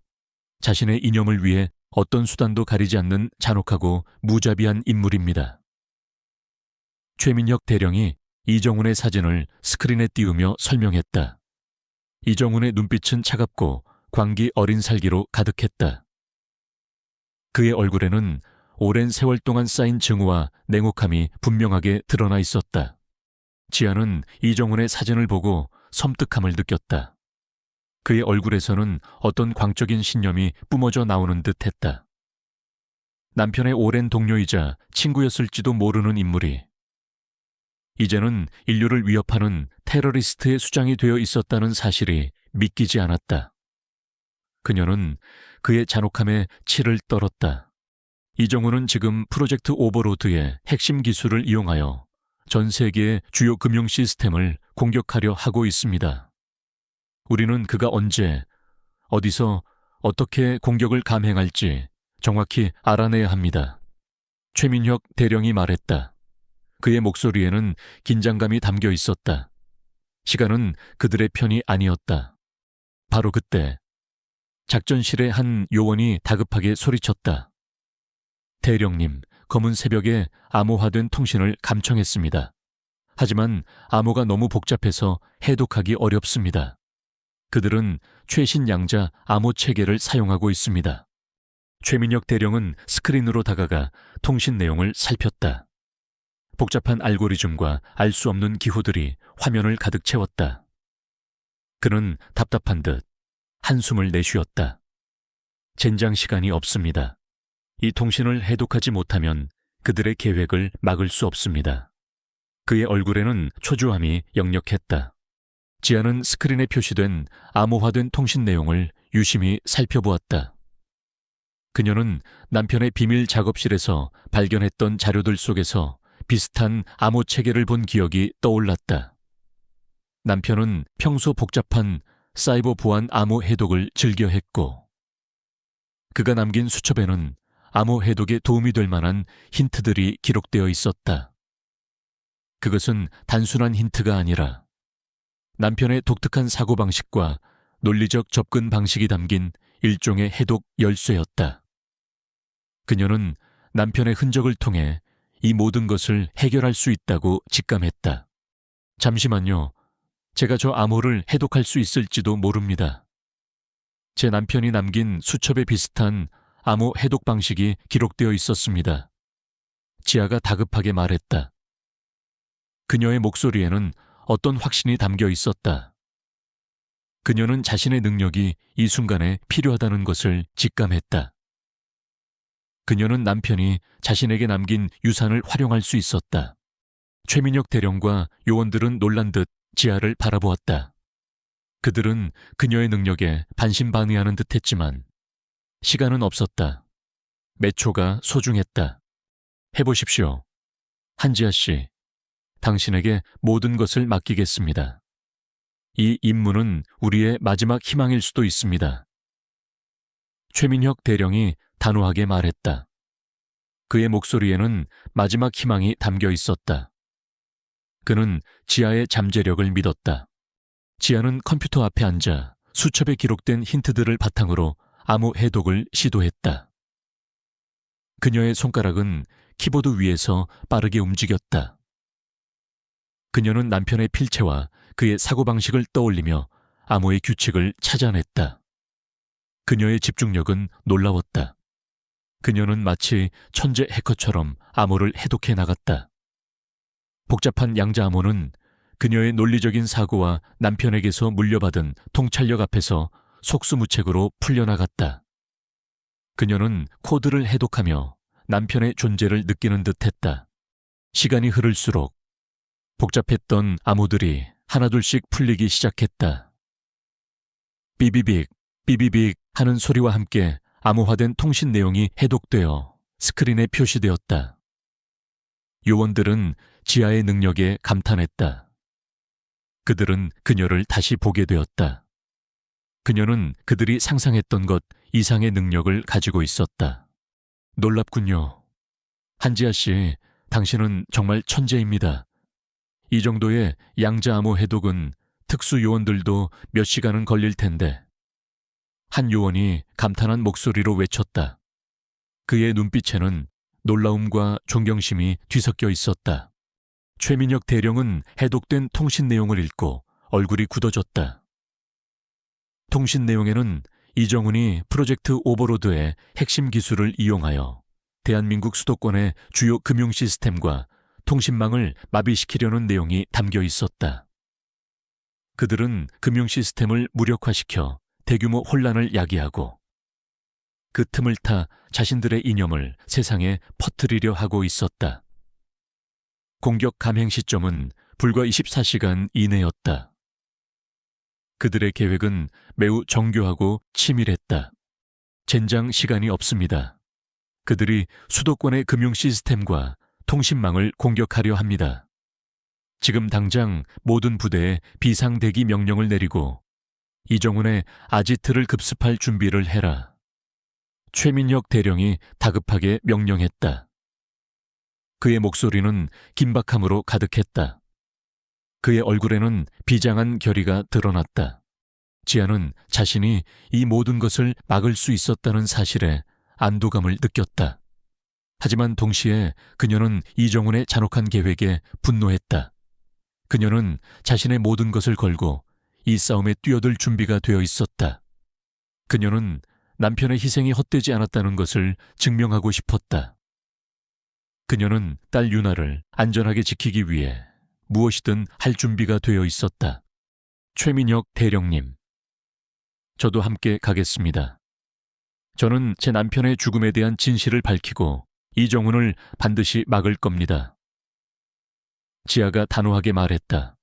자신의 이념을 위해 어떤 수단도 가리지 않는 잔혹하고 무자비한 인물입니다. 최민혁 대령이 이정훈의 사진을 스크린에 띄우며 설명했다. 이정훈의 눈빛은 차갑고 광기 어린 살기로 가득했다. 그의 얼굴에는 오랜 세월 동안 쌓인 증오와 냉혹함이 분명하게 드러나 있었다. 지아는 이정훈의 사진을 보고 섬뜩함을 느꼈다. 그의 얼굴에서는 어떤 광적인 신념이 뿜어져 나오는 듯 했다. 남편의 오랜 동료이자 친구였을지도 모르는 인물이 이제는 인류를 위협하는 테러리스트의 수장이 되어 있었다는 사실이 믿기지 않았다. 그녀는 그의 잔혹함에 치를 떨었다. 이정훈은 지금 프로젝트 오버로드의 핵심 기술을 이용하여 전 세계의 주요 금융 시스템을 공격하려 하고 있습니다. 우리는 그가 언제, 어디서, 어떻게 공격을 감행할지 정확히 알아내야 합니다. 최민혁 대령이 말했다. 그의 목소리에는 긴장감이 담겨 있었다. 시간은 그들의 편이 아니었다. 바로 그때 작전실의 한 요원이 다급하게 소리쳤다. 대령님, 검은 새벽에 암호화된 통신을 감청했습니다. 하지만 암호가 너무 복잡해서 해독하기 어렵습니다. 그들은 최신 양자 암호 체계를 사용하고 있습니다. 최민혁 대령은 스크린으로 다가가 통신 내용을 살폈다. 복잡한 알고리즘과 알 수 없는 기호들이 화면을 가득 채웠다. 그는 답답한 듯 한숨을 내쉬었다. 젠장 시간이 없습니다. 이 통신을 해독하지 못하면 그들의 계획을 막을 수 없습니다. 그의 얼굴에는 초조함이 역력했다. 지아는 스크린에 표시된 암호화된 통신 내용을 유심히 살펴보았다. 그녀는 남편의 비밀 작업실에서 발견했던 자료들 속에서 비슷한 암호 체계를 본 기억이 떠올랐다. 남편은 평소 복잡한 사이버 보안 암호 해독을 즐겨 했고, 그가 남긴 수첩에는 암호 해독에 도움이 될 만한 힌트들이 기록되어 있었다. 그것은 단순한 힌트가 아니라 남편의 독특한 사고방식과 논리적 접근 방식이 담긴 일종의 해독 열쇠였다. 그녀는 남편의 흔적을 통해 이 모든 것을 해결할 수 있다고 직감했다. 잠시만요. 제가 저 암호를 해독할 수 있을지도 모릅니다. 제 남편이 남긴 수첩에 비슷한 암호 해독 방식이 기록되어 있었습니다. 지아가 다급하게 말했다. 그녀의 목소리에는 어떤 확신이 담겨 있었다. 그녀는 자신의 능력이 이 순간에 필요하다는 것을 직감했다. 그녀는 남편이 자신에게 남긴 유산을 활용할 수 있었다. 최민혁 대령과 요원들은 놀란 듯 지아를 바라보았다. 그들은 그녀의 능력에 반신반의하는 듯했지만 시간은 없었다. 몇 초가 소중했다. 해보십시오. 한지아 씨, 당신에게 모든 것을 맡기겠습니다. 이 임무는 우리의 마지막 희망일 수도 있습니다. 최민혁 대령이 단호하게 말했다. 그의 목소리에는 마지막 희망이 담겨 있었다. 그는 지아의 잠재력을 믿었다. 지아는 컴퓨터 앞에 앉아 수첩에 기록된 힌트들을 바탕으로 암호 해독을 시도했다. 그녀의 손가락은 키보드 위에서 빠르게 움직였다. 그녀는 남편의 필체와 그의 사고방식을 떠올리며 암호의 규칙을 찾아냈다. 그녀의 집중력은 놀라웠다. 그녀는 마치 천재 해커처럼 암호를 해독해 나갔다. 복잡한 양자 암호는 그녀의 논리적인 사고와 남편에게서 물려받은 통찰력 앞에서 속수무책으로 풀려나갔다. 그녀는 코드를 해독하며 남편의 존재를 느끼는 듯했다. 시간이 흐를수록 복잡했던 암호들이 하나둘씩 풀리기 시작했다. 삐비빅, 삐비빅 하는 소리와 함께 암호화된 통신 내용이 해독되어 스크린에 표시되었다. 요원들은 지하의 능력에 감탄했다. 그들은 그녀를 다시 보게 되었다. 그녀는 그들이 상상했던 것 이상의 능력을 가지고 있었다. 놀랍군요. 한지아 씨, 당신은 정말 천재입니다. 이 정도의 양자암호 해독은 특수 요원들도 몇 시간은 걸릴 텐데. 한 요원이 감탄한 목소리로 외쳤다. 그의 눈빛에는 놀라움과 존경심이 뒤섞여 있었다. 최민혁 대령은 해독된 통신 내용을 읽고 얼굴이 굳어졌다. 통신 내용에는 이정훈이 프로젝트 오버로드의 핵심 기술을 이용하여 대한민국 수도권의 주요 금융 시스템과 통신망을 마비시키려는 내용이 담겨 있었다. 그들은 금융 시스템을 무력화시켜 대규모 혼란을 야기하고 그 틈을 타 자신들의 이념을 세상에 퍼뜨리려 하고 있었다. 공격 감행 시점은 불과 24시간 이내였다. 그들의 계획은 매우 정교하고 치밀했다. 젠장 시간이 없습니다. 그들이 수도권의 금융 시스템과 통신망을 공격하려 합니다. 지금 당장 모든 부대에 비상대기 명령을 내리고 이정훈의 아지트를 급습할 준비를 해라. 최민혁 대령이 다급하게 명령했다. 그의 목소리는 긴박함으로 가득했다. 그의 얼굴에는 비장한 결의가 드러났다. 지아는 자신이 이 모든 것을 막을 수 있었다는 사실에 안도감을 느꼈다. 하지만 동시에 그녀는 이정훈의 잔혹한 계획에 분노했다. 그녀는 자신의 모든 것을 걸고 이 싸움에 뛰어들 준비가 되어 있었다. 그녀는 남편의 희생이 헛되지 않았다는 것을 증명하고 싶었다. 그녀는 딸 유나를 안전하게 지키기 위해 무엇이든 할 준비가 되어 있었다. 최민혁 대령님, 저도 함께 가겠습니다. 저는 제 남편의 죽음에 대한 진실을 밝히고 이정훈을 반드시 막을 겁니다. 지아가 단호하게 말했다.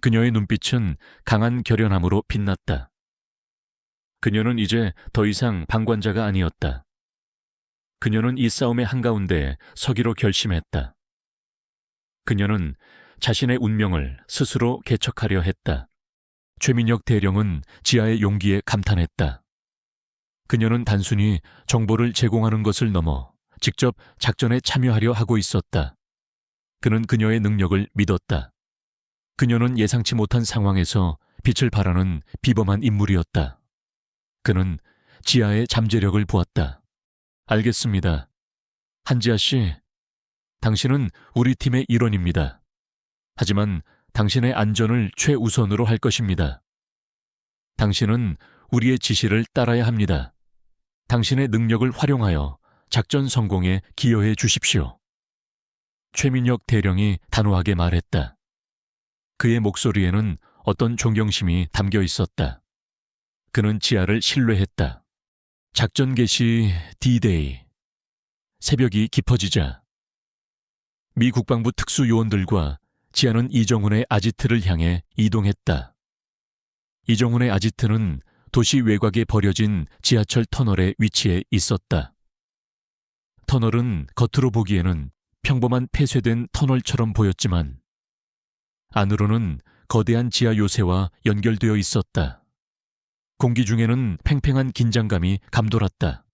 그녀의 눈빛은 강한 결연함으로 빛났다. 그녀는 이제 더 이상 방관자가 아니었다. 그녀는 이 싸움의 한가운데에 서기로 결심했다. 그녀는 자신의 운명을 스스로 개척하려 했다. 최민혁 대령은 지아의 용기에 감탄했다. 그녀는 단순히 정보를 제공하는 것을 넘어 직접 작전에 참여하려 하고 있었다. 그는 그녀의 능력을 믿었다. 그녀는 예상치 못한 상황에서 빛을 발하는 비범한 인물이었다. 그는 지아의 잠재력을 보았다. 알겠습니다. 한지아 씨, 당신은 우리 팀의 일원입니다. 하지만 당신의 안전을 최우선으로 할 것입니다. 당신은 우리의 지시를 따라야 합니다. 당신의 능력을 활용하여 작전 성공에 기여해 주십시오. 최민혁 대령이 단호하게 말했다. 그의 목소리에는 어떤 존경심이 담겨 있었다. 그는 지아를 신뢰했다. 작전 개시 D-Day. 새벽이 깊어지자 미 국방부 특수 요원들과 지아는 이정훈의 아지트를 향해 이동했다. 이정훈의 아지트는 도시 외곽에 버려진 지하철 터널에 위치해 있었다. 터널은 겉으로 보기에는 평범한 폐쇄된 터널처럼 보였지만 안으로는 거대한 지하 요새와 연결되어 있었다. 공기 중에는 팽팽한 긴장감이 감돌았다.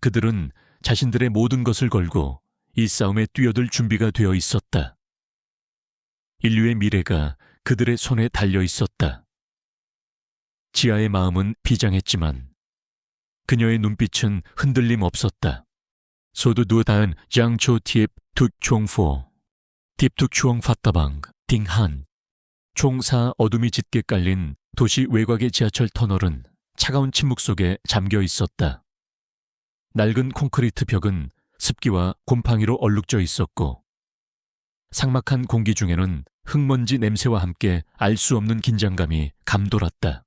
그들은 자신들의 모든 것을 걸고 이 싸움에 뛰어들 준비가 되어 있었다. 인류의 미래가 그들의 손에 달려 있었다. 지아의 마음은 비장했지만 그녀의 눈빛은 흔들림 없었다. 소두두단 장초팁 툭총포 팁툭추엉 파따방 딩한 총사 어둠이 짙게 깔린 도시 외곽의 지하철 터널은 차가운 침묵 속에 잠겨 있었다. 낡은 콘크리트 벽은 습기와 곰팡이로 얼룩져 있었고 삭막한 공기 중에는 흙먼지 냄새와 함께 알 수 없는 긴장감이 감돌았다.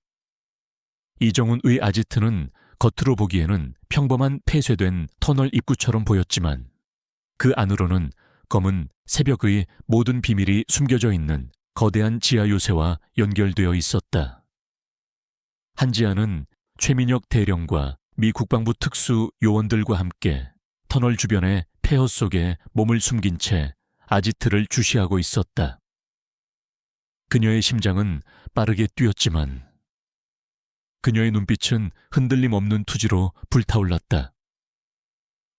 이정훈의 아지트는 겉으로 보기에는 평범한 폐쇄된 터널 입구처럼 보였지만 그 안으로는 검은 새벽의 모든 비밀이 숨겨져 있는 거대한 지하 요새와 연결되어 있었다. 한지아는 최민혁 대령과 미 국방부 특수 요원들과 함께 터널 주변의 폐허 속에 몸을 숨긴 채 아지트를 주시하고 있었다. 그녀의 심장은 빠르게 뛰었지만 그녀의 눈빛은 흔들림 없는 투지로 불타올랐다.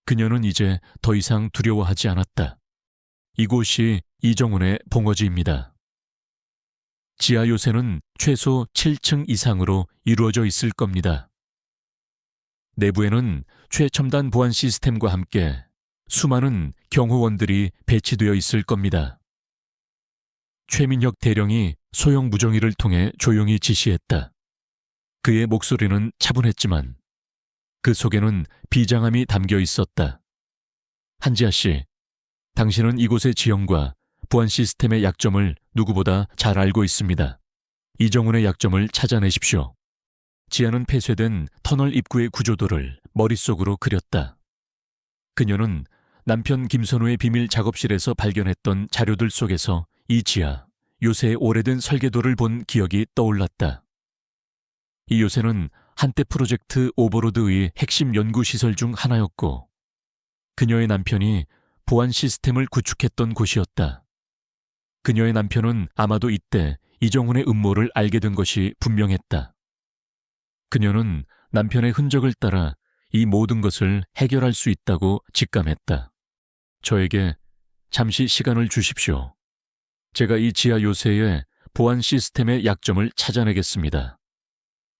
그녀는 이제 더 이상 두려워하지 않았다. 이곳이 이정훈의 봉어지입니다. 지하 요새는 최소 7층 이상으로 이루어져 있을 겁니다. 내부에는 최첨단 보안 시스템과 함께 수많은 경호원들이 배치되어 있을 겁니다. 최민혁 대령이 소형 무정의를 통해 조용히 지시했다. 그의 목소리는 차분했지만 그 속에는 비장함이 담겨 있었다. 한지아 씨, 당신은 이곳의 지형과 보안 시스템의 약점을 누구보다 잘 알고 있습니다. 이정훈의 약점을 찾아내십시오. 지아는 폐쇄된 터널 입구의 구조도를 머릿속으로 그렸다. 그녀는 남편 김선우의 비밀 작업실에서 발견했던 자료들 속에서 이 지하, 요새의 오래된 설계도를 본 기억이 떠올랐다. 이 요새는 한때 프로젝트 오버로드의 핵심 연구시설 중 하나였고 그녀의 남편이 보안 시스템을 구축했던 곳이었다. 그녀의 남편은 아마도 이때 이정훈의 음모를 알게 된 것이 분명했다. 그녀는 남편의 흔적을 따라 이 모든 것을 해결할 수 있다고 직감했다. 저에게 잠시 시간을 주십시오. 제가 이 지하 요새의 보안 시스템의 약점을 찾아내겠습니다.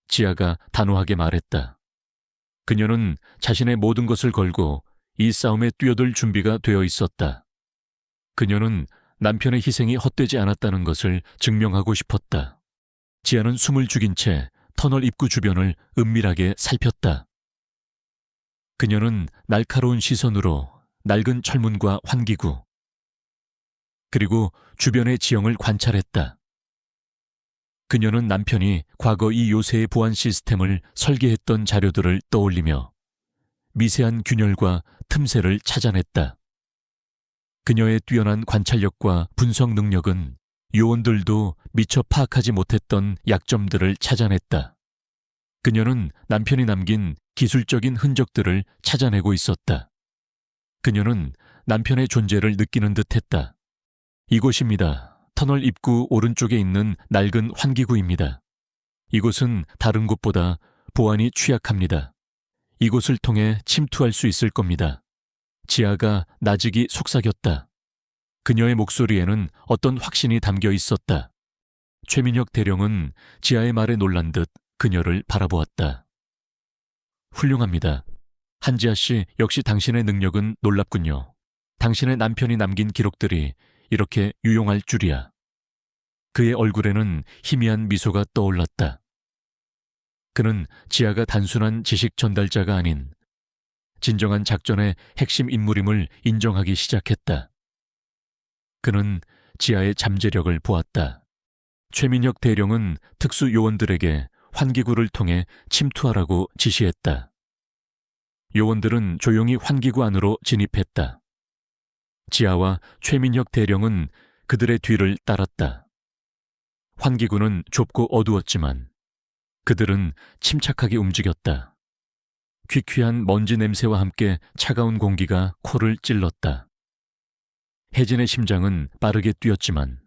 지아가 단호하게 말했다. 그녀는 자신의 모든 것을 걸고 이 싸움에 뛰어들 준비가 되어 있었다. 그녀는 남편의 희생이 헛되지 않았다는 것을 증명하고 싶었다. 지아는 숨을 죽인 채 터널 입구 주변을 은밀하게 살폈다. 그녀는 날카로운 시선으로 낡은 철문과 환기구, 그리고 주변의 지형을 관찰했다. 그녀는 남편이 과거 이 요새의 보안 시스템을 설계했던 자료들을 떠올리며 미세한 균열과 틈새를 찾아냈다. 그녀의 뛰어난 관찰력과 분석 능력은 요원들도 미처 파악하지 못했던 약점들을 찾아냈다. 그녀는 남편이 남긴 기술적인 흔적들을 찾아내고 있었다. 그녀는 남편의 존재를 느끼는 듯했다. 이곳입니다. 터널 입구 오른쪽에 있는 낡은 환기구입니다. 이곳은 다른 곳보다 보안이 취약합니다. 이곳을 통해 침투할 수 있을 겁니다. 지아가 나직이 속삭였다. 그녀의 목소리에는 어떤 확신이 담겨 있었다. 최민혁 대령은 지아의 말에 놀란 듯 그녀를 바라보았다. 훌륭합니다. 한지아 씨, 역시 당신의 능력은 놀랍군요. 당신의 남편이 남긴 기록들이 이렇게 유용할 줄이야. 그의 얼굴에는 희미한 미소가 떠올랐다. 그는 지아가 단순한 지식 전달자가 아닌 진정한 작전의 핵심 인물임을 인정하기 시작했다. 그는 지아의 잠재력을 보았다. 최민혁 대령은 특수 요원들에게 환기구를 통해 침투하라고 지시했다. 요원들은 조용히 환기구 안으로 진입했다. 지아와 최민혁 대령은 그들의 뒤를 따랐다. 환기구는 좁고 어두웠지만 그들은 침착하게 움직였다. 퀴퀴한 먼지 냄새와 함께 차가운 공기가 코를 찔렀다. 혜진의 심장은 빠르게 뛰었지만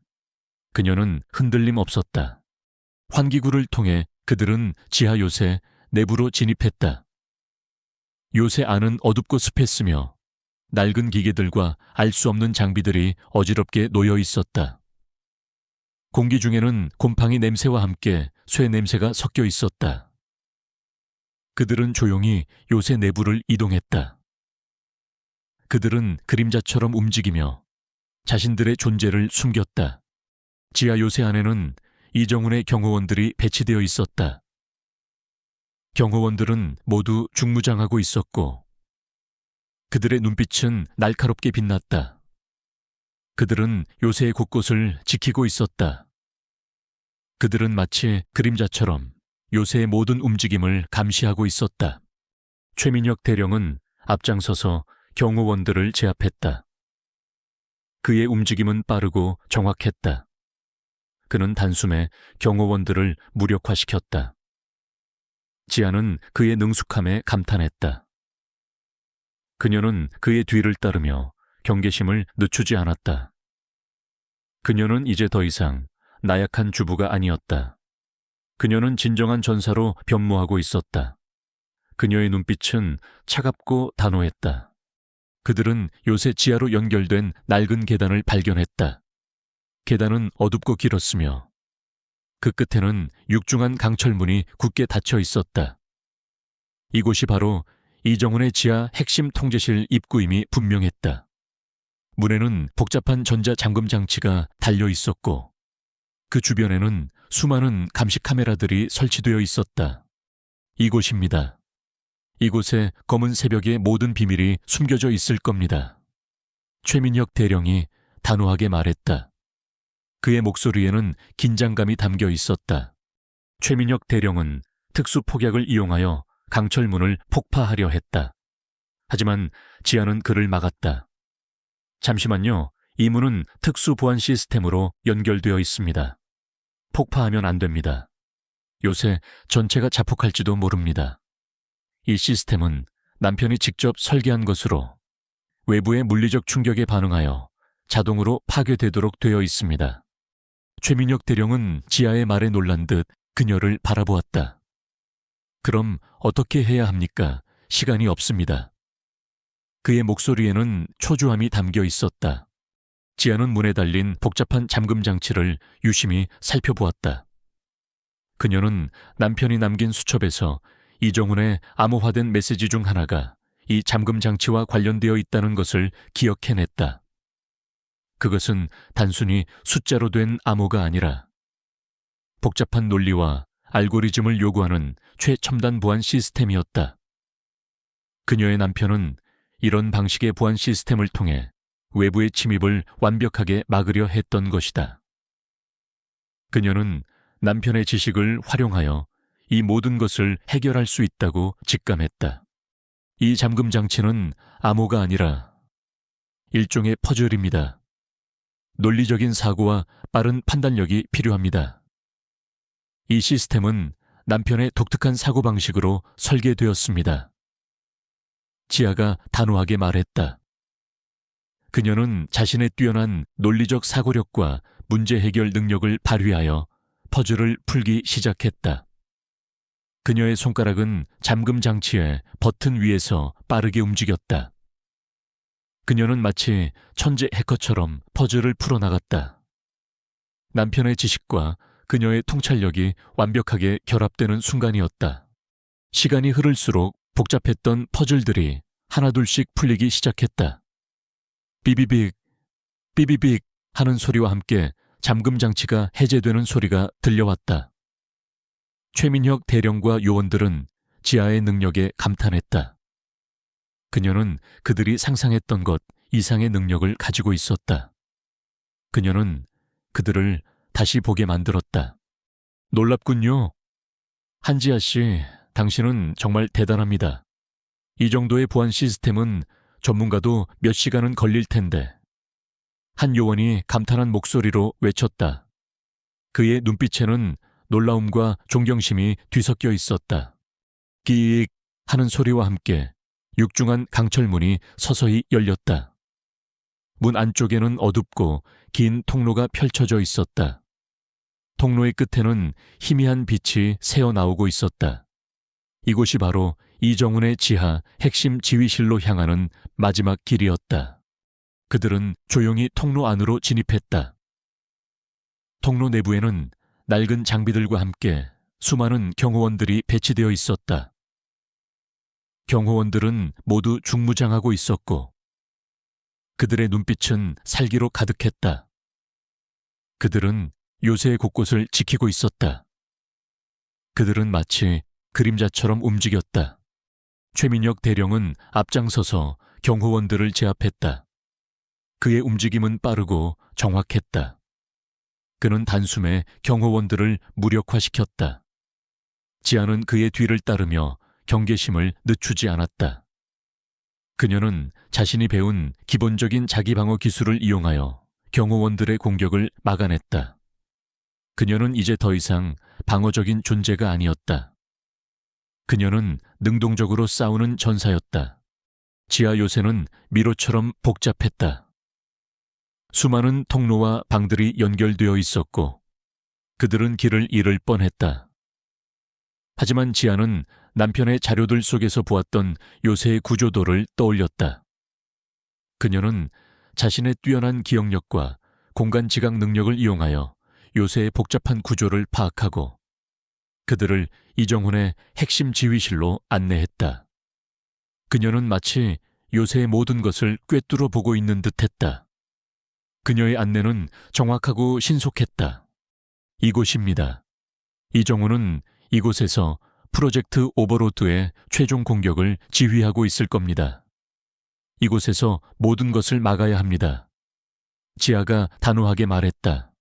그녀는 흔들림 없었다. 환기구를 통해 그들은 지하 요새 내부로 진입했다. 요새 안은 어둡고 습했으며 낡은 기계들과 알 수 없는 장비들이 어지럽게 놓여 있었다. 공기 중에는 곰팡이 냄새와 함께 쇠 냄새가 섞여 있었다. 그들은 조용히 요새 내부를 이동했다. 그들은 그림자처럼 움직이며 자신들의 존재를 숨겼다. 지하 요새 안에는 이정훈의 경호원들이 배치되어 있었다. 경호원들은 모두 중무장하고 있었고 그들의 눈빛은 날카롭게 빛났다. 그들은 요새의 곳곳을 지키고 있었다. 그들은 마치 그림자처럼 요새의 모든 움직임을 감시하고 있었다. 최민혁 대령은 앞장서서 경호원들을 제압했다. 그의 움직임은 빠르고 정확했다. 그는 단숨에 경호원들을 무력화시켰다. 지아는 그의 능숙함에 감탄했다. 그녀는 그의 뒤를 따르며 경계심을 늦추지 않았다. 그녀는 이제 더 이상 나약한 주부가 아니었다. 그녀는 진정한 전사로 변모하고 있었다. 그녀의 눈빛은 차갑고 단호했다. 그들은 요새 지하로 연결된 낡은 계단을 발견했다. 계단은 어둡고 길었으며 그 끝에는 육중한 강철문이 굳게 닫혀 있었다. 이곳이 바로 이정훈의 지하 핵심 통제실 입구임이 분명했다. 문에는 복잡한 전자잠금 장치가 달려 있었고 그 주변에는 수많은 감시 카메라들이 설치되어 있었다. 이곳입니다. 이곳에 검은 새벽의 모든 비밀이 숨겨져 있을 겁니다. 최민혁 대령이 단호하게 말했다. 그의 목소리에는 긴장감이 담겨 있었다. 최민혁 대령은 특수 폭약을 이용하여 강철문을 폭파하려 했다. 하지만 지아는 그를 막았다. 잠시만요. 이 문은 특수 보안 시스템으로 연결되어 있습니다. 폭파하면 안 됩니다. 요새 전체가 자폭할지도 모릅니다. 이 시스템은 남편이 직접 설계한 것으로 외부의 물리적 충격에 반응하여 자동으로 파괴되도록 되어 있습니다. 최민혁 대령은 지아의 말에 놀란 듯 그녀를 바라보았다. 그럼 어떻게 해야 합니까? 시간이 없습니다. 그의 목소리에는 초조함이 담겨 있었다. 지아는 문에 달린 복잡한 잠금 장치를 유심히 살펴보았다. 그녀는 남편이 남긴 수첩에서 이정훈의 암호화된 메시지 중 하나가 이 잠금 장치와 관련되어 있다는 것을 기억해냈다. 그것은 단순히 숫자로 된 암호가 아니라 복잡한 논리와 알고리즘을 요구하는 최첨단 보안 시스템이었다. 그녀의 남편은 이런 방식의 보안 시스템을 통해 외부의 침입을 완벽하게 막으려 했던 것이다. 그녀는 남편의 지식을 활용하여 이 모든 것을 해결할 수 있다고 직감했다. 이 잠금 장치는 암호가 아니라 일종의 퍼즐입니다. 논리적인 사고와 빠른 판단력이 필요합니다. 이 시스템은 남편의 독특한 사고방식으로 설계되었습니다. 지아가 단호하게 말했다. 그녀는 자신의 뛰어난 논리적 사고력과 문제 해결 능력을 발휘하여 퍼즐을 풀기 시작했다. 그녀의 손가락은 잠금 장치의 버튼 위에서 빠르게 움직였다. 그녀는 마치 천재 해커처럼 퍼즐을 풀어나갔다. 남편의 지식과 그녀의 통찰력이 완벽하게 결합되는 순간이었다. 시간이 흐를수록 복잡했던 퍼즐들이 하나둘씩 풀리기 시작했다. 비비빅, 비비빅 하는 소리와 함께 잠금 장치가 해제되는 소리가 들려왔다. 최민혁 대령과 요원들은 지아의 능력에 감탄했다. 그녀는 그들이 상상했던 것 이상의 능력을 가지고 있었다. 그녀는 그들을 다시 보게 만들었다. 놀랍군요. 한지아 씨, 당신은 정말 대단합니다. 이 정도의 보안 시스템은 전문가도 몇 시간은 걸릴 텐데. 한 요원이 감탄한 목소리로 외쳤다. 그의 눈빛에는 놀라움과 존경심이 뒤섞여 있었다. 끼익 하는 소리와 함께 육중한 강철문이 서서히 열렸다. 문 안쪽에는 어둡고 긴 통로가 펼쳐져 있었다. 통로의 끝에는 희미한 빛이 새어나오고 있었다. 이곳이 바로 이정훈의 지하 핵심 지휘실로 향하는 마지막 길이었다. 그들은 조용히 통로 안으로 진입했다. 통로 내부에는 낡은 장비들과 함께 수많은 경호원들이 배치되어 있었다. 경호원들은 모두 중무장하고 있었고 그들의 눈빛은 살기로 가득했다. 그들은 요새의 곳곳을 지키고 있었다. 그들은 마치 그림자처럼 움직였다. 최민혁 대령은 앞장서서 경호원들을 제압했다. 그의 움직임은 빠르고 정확했다. 그는 단숨에 경호원들을 무력화시켰다. 지아는 그의 뒤를 따르며 경계심을 늦추지 않았다. 그녀는 자신이 배운 기본적인 자기방어 기술을 이용하여 경호원들의 공격을 막아냈다. 그녀는 이제 더 이상 방어적인 존재가 아니었다. 그녀는 능동적으로 싸우는 전사였다. 지하 요새는 미로처럼 복잡했다. 수많은 통로와 방들이 연결되어 있었고 그들은 길을 잃을 뻔했다. 하지만 지아는 남편의 자료들 속에서 보았던 요새의 구조도를 떠올렸다. 그녀는 자신의 뛰어난 기억력과 공간 지각 능력을 이용하여 요새의 복잡한 구조를 파악하고 그들을 이정훈의 핵심 지휘실로 안내했다. 그녀는 마치 요새의 모든 것을 꿰뚫어 보고 있는 듯했다. 그녀의 안내는 정확하고 신속했다. 이곳입니다. 이정훈은 이곳에서 프로젝트 오버로드의 최종 공격을 지휘하고 있을 겁니다. 이곳에서 모든 것을 막아야 합니다. 지아가 단호하게 말했다.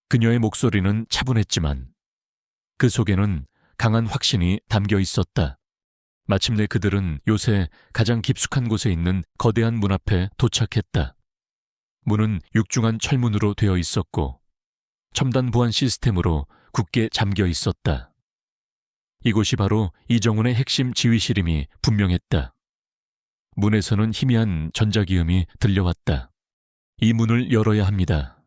그녀의 목소리는 차분했지만 그 속에는 강한 확신이 담겨 있었다. 마침내 그들은 요새 가장 깊숙한 곳에 있는 거대한 문 앞에 도착했다. 문은 육중한 철문으로 되어 있었고 첨단 보안 시스템으로 굳게 잠겨 있었다. 이곳이 바로 이정훈의 핵심 지휘실임이 분명했다. 문에서는 희미한 전자기음이 들려왔다. 이 문을 열어야 합니다.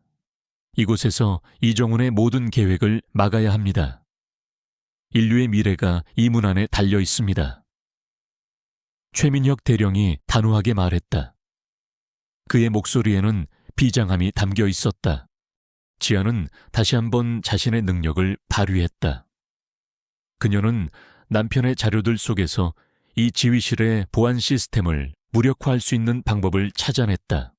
이곳에서 이정훈의 모든 계획을 막아야 합니다. 인류의 미래가 이 문 안에 달려 있습니다. 최민혁 대령이 단호하게 말했다. 그의 목소리에는 비장함이 담겨 있었다. 지아는 다시 한번 자신의 능력을 발휘했다. 그녀는 남편의 자료들 속에서 이 지휘실의 보안 시스템을 무력화할 수 있는 방법을 찾아냈다.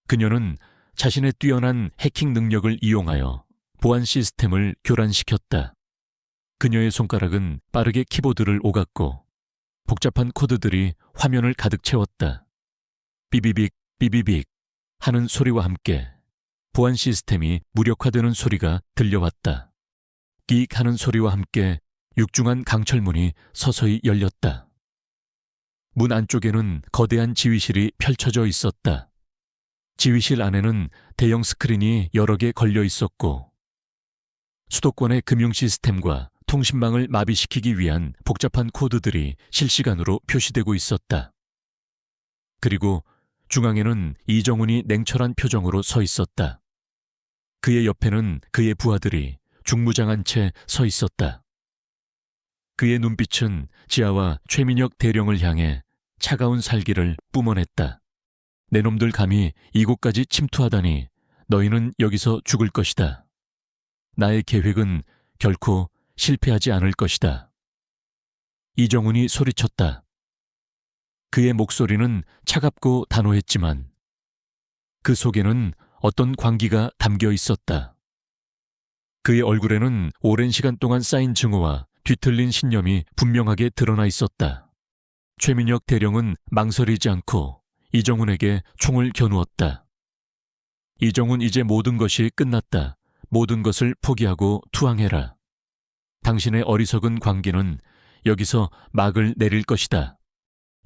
그녀는 자신의 뛰어난 해킹 능력을 이용하여 보안 시스템을 교란시켰다. 그녀의 손가락은 빠르게 키보드를 오갔고 복잡한 코드들이 화면을 가득 채웠다. 비비빅 비비빅 하는 소리와 함께 보안 시스템이 무력화되는 소리가 들려왔다. 끼익 하는 소리와 함께 육중한 강철문이 서서히 열렸다. 문 안쪽에는 거대한 지휘실이 펼쳐져 있었다. 지휘실 안에는 대형 스크린이 여러 개 걸려 있었고 수도권의 금융 시스템과 통신망을 마비시키기 위한 복잡한 코드들이 실시간으로 표시되고 있었다. 그리고 중앙에는 이정훈이 냉철한 표정으로 서 있었다. 그의 옆에는 그의 부하들이 중무장한 채 서 있었다. 그의 눈빛은 지아와 최민혁 대령을 향해 차가운 살기를 뿜어냈다. 내 놈들 감히 이곳까지 침투하다니 너희는 여기서 죽을 것이다. 나의 계획은 결코 실패하지 않을 것이다. 이정훈이 소리쳤다. 그의 목소리는 차갑고 단호했지만 그 속에는 어떤 광기가 담겨 있었다. 그의 얼굴에는 오랜 시간 동안 쌓인 증오와 뒤틀린 신념이 분명하게 드러나 있었다. 최민혁 대령은 망설이지 않고 이정훈에게 총을 겨누었다. 이정훈, 이제 모든 것이 끝났다. 모든 것을 포기하고 투항해라. 당신의 어리석은 관계는 여기서 막을 내릴 것이다.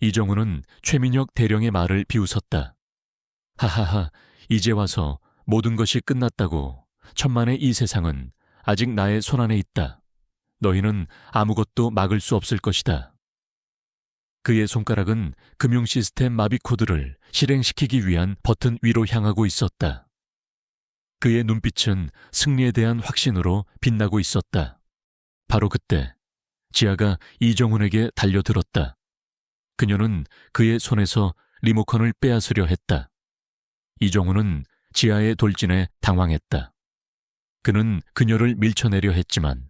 이정훈은 최민혁 대령의 말을 비웃었다. 하하하, 이제 와서 모든 것이 끝났다고. 천만의 이 세상은 아직 나의 손안에 있다. 너희는 아무것도 막을 수 없을 것이다. 그의 손가락은 금융 시스템 마비 코드를 실행시키기 위한 버튼 위로 향하고 있었다. 그의 눈빛은 승리에 대한 확신으로 빛나고 있었다. 바로 그때 지아가 이정훈에게 달려들었다. 그녀는 그의 손에서 리모컨을 빼앗으려 했다. 이정훈은 지아의 돌진에 당황했다. 그는 그녀를 밀쳐내려 했지만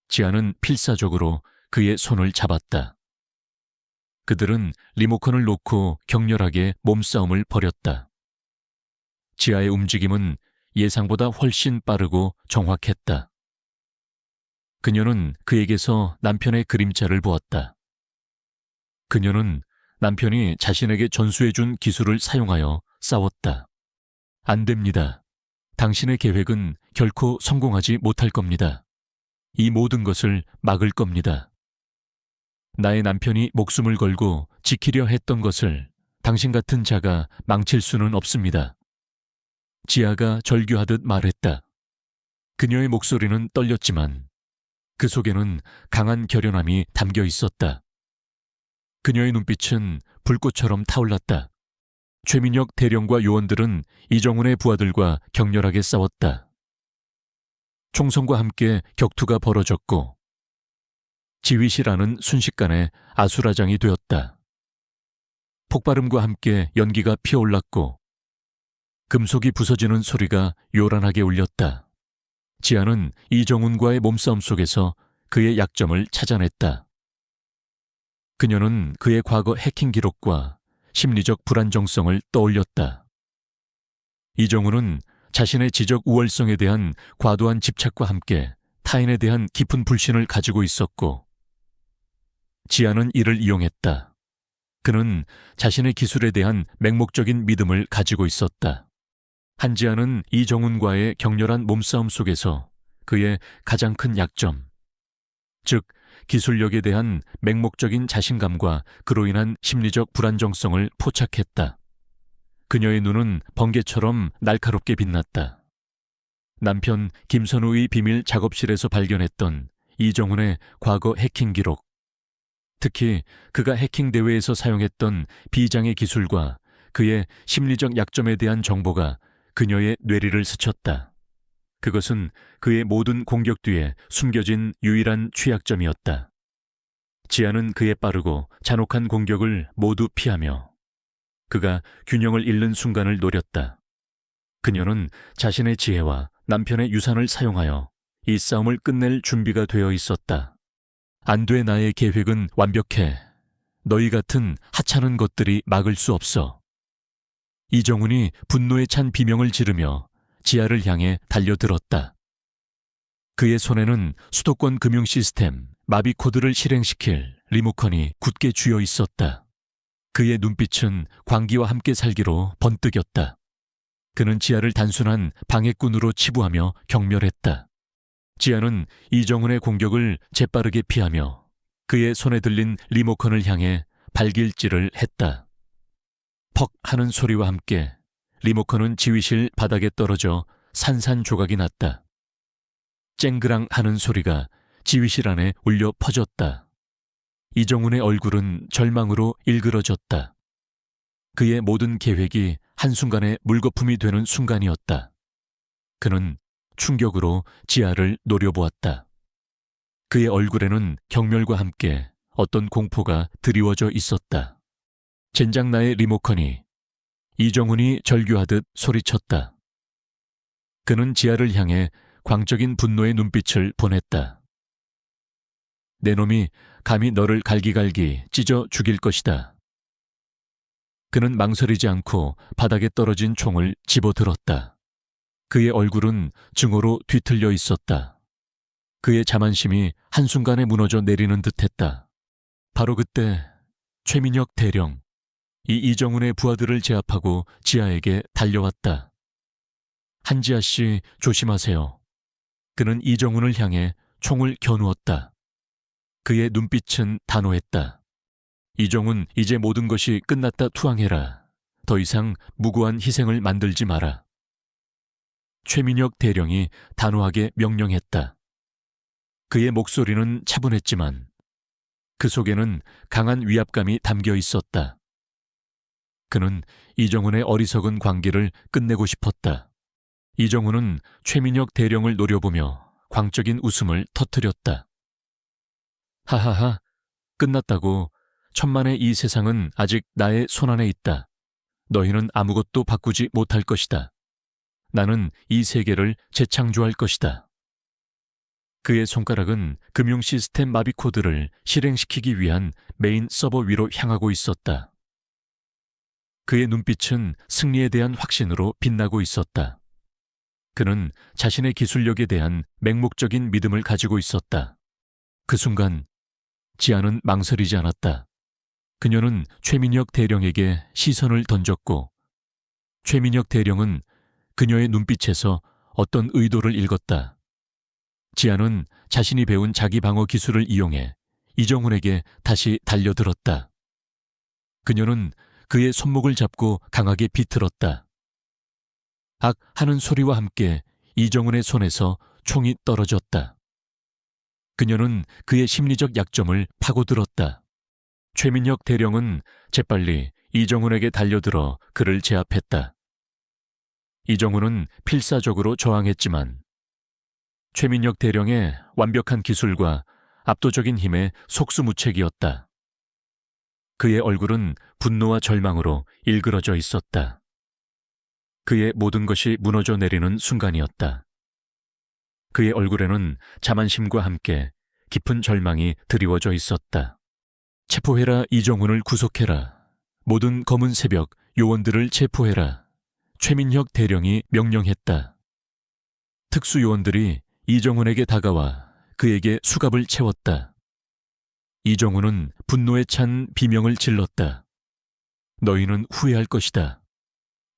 지아는 필사적으로 그의 손을 잡았다. 그들은 리모컨을 놓고 격렬하게 몸싸움을 벌였다. 지아의 움직임은 예상보다 훨씬 빠르고 정확했다. 그녀는 그에게서 남편의 그림자를 보았다. 그녀는 남편이 자신에게 전수해준 기술을 사용하여 싸웠다. 안 됩니다. 당신의 계획은 결코 성공하지 못할 겁니다. 이 모든 것을 막을 겁니다. 나의 남편이 목숨을 걸고 지키려 했던 것을 당신 같은 자가 망칠 수는 없습니다. 지아가 절규하듯 말했다. 그녀의 목소리는 떨렸지만 그 속에는 강한 결연함이 담겨 있었다. 그녀의 눈빛은 불꽃처럼 타올랐다. 최민혁 대령과 요원들은 이정훈의 부하들과 격렬하게 싸웠다. 총성과 함께 격투가 벌어졌고 지휘실안은 순식간에 아수라장이 되었다. 폭발음과 함께 연기가 피어올랐고 금속이 부서지는 소리가 요란하게 울렸다. 지아는 이정훈과의 몸싸움 속에서 그의 약점을 찾아냈다. 그녀는 그의 과거 해킹 기록과 심리적 불안정성을 떠올렸다. 이정훈은 자신의 지적 우월성에 대한 과도한 집착과 함께 타인에 대한 깊은 불신을 가지고 있었고 지아는 이를 이용했다. 그는 자신의 기술에 대한 맹목적인 믿음을 가지고 있었다. 한지아는 이정훈과의 격렬한 몸싸움 속에서 그의 가장 큰 약점, 즉 기술력에 대한 맹목적인 자신감과 그로 인한 심리적 불안정성을 포착했다. 그녀의 눈은 번개처럼 날카롭게 빛났다. 남편 김선우의 비밀 작업실에서 발견했던 이정훈의 과거 해킹 기록, 특히 그가 해킹 대회에서 사용했던 비장의 기술과 그의 심리적 약점에 대한 정보가 그녀의 뇌리를 스쳤다. 그것은 그의 모든 공격 뒤에 숨겨진 유일한 취약점이었다. 지아는 그의 빠르고 잔혹한 공격을 모두 피하며 그가 균형을 잃는 순간을 노렸다. 그녀는 자신의 지혜와 남편의 유산을 사용하여 이 싸움을 끝낼 준비가 되어 있었다. 안 돼, 나의 계획은 완벽해. 너희 같은 하찮은 것들이 막을 수 없어. 이정훈이 분노에 찬 비명을 지르며 지아를 향해 달려들었다. 그의 손에는 수도권 금융 시스템 마비 코드를 실행시킬 리모컨이 굳게 쥐어 있었다. 그의 눈빛은 광기와 함께 살기로 번뜩였다. 그는 지아를 단순한 방해꾼으로 치부하며 경멸했다. 지아는 이정훈의 공격을 재빠르게 피하며 그의 손에 들린 리모컨을 향해 발길질을 했다. 퍽 하는 소리와 함께 리모컨은 지휘실 바닥에 떨어져 산산조각이 났다. 쨍그랑 하는 소리가 지휘실 안에 울려 퍼졌다. 이정훈의 얼굴은 절망으로 일그러졌다. 그의 모든 계획이 한순간에 물거품이 되는 순간이었다. 그는 충격으로 지아를 노려보았다. 그의 얼굴에는 경멸과 함께 어떤 공포가 드리워져 있었다. 젠장, 나의 리모컨이. 이정훈이 절규하듯 소리쳤다. 그는 지아를 향해 광적인 분노의 눈빛을 보냈다. 내 놈이 감히 너를 갈기갈기 찢어 죽일 것이다. 그는 망설이지 않고 바닥에 떨어진 총을 집어들었다. 그의 얼굴은 증오로 뒤틀려 있었다. 그의 자만심이 한순간에 무너져 내리는 듯했다. 바로 그때 최민혁 대령, 이 이정훈의 부하들을 제압하고 지아에게 달려왔다. 한지아 씨, 조심하세요. 그는 이정훈을 향해 총을 겨누었다. 그의 눈빛은 단호했다. 이정훈, 이제 모든 것이 끝났다. 투항해라. 더 이상 무고한 희생을 만들지 마라. 최민혁 대령이 단호하게 명령했다. 그의 목소리는 차분했지만 그 속에는 강한 위압감이 담겨 있었다. 그는 이정훈의 어리석은 관계를 끝내고 싶었다. 이정훈은 최민혁 대령을 노려보며 광적인 웃음을 터뜨렸다. 하하하, 끝났다고. 천만의 이 세상은 아직 나의 손안에 있다. 너희는 아무것도 바꾸지 못할 것이다. 나는 이 세계를 재창조할 것이다. 그의 손가락은 금융 시스템 마비 코드를 실행시키기 위한 메인 서버 위로 향하고 있었다. 그의 눈빛은 승리에 대한 확신으로 빛나고 있었다. 그는 자신의 기술력에 대한 맹목적인 믿음을 가지고 있었다. 그 순간 지아는 망설이지 않았다. 그녀는 최민혁 대령에게 시선을 던졌고 최민혁 대령은 그녀의 눈빛에서 어떤 의도를 읽었다. 지아는 자신이 배운 자기 방어 기술을 이용해 이정훈에게 다시 달려들었다. 그녀는 그의 손목을 잡고 강하게 비틀었다. 악 하는 소리와 함께 이정훈의 손에서 총이 떨어졌다. 그녀는 그의 심리적 약점을 파고들었다. 최민혁 대령은 재빨리 이정훈에게 달려들어 그를 제압했다. 이정훈은 필사적으로 저항했지만 최민혁 대령의 완벽한 기술과 압도적인 힘에 속수무책이었다. 그의 얼굴은 분노와 절망으로 일그러져 있었다. 그의 모든 것이 무너져 내리는 순간이었다. 그의 얼굴에는 자만심과 함께 깊은 절망이 드리워져 있었다. 체포해라 이정훈을 구속해라. 모든 검은 새벽 요원들을 체포해라. 최민혁 대령이 명령했다. 특수요원들이 이정훈에게 다가와 그에게 수갑을 채웠다. 이정훈은 분노에 찬 비명을 질렀다. 너희는 후회할 것이다.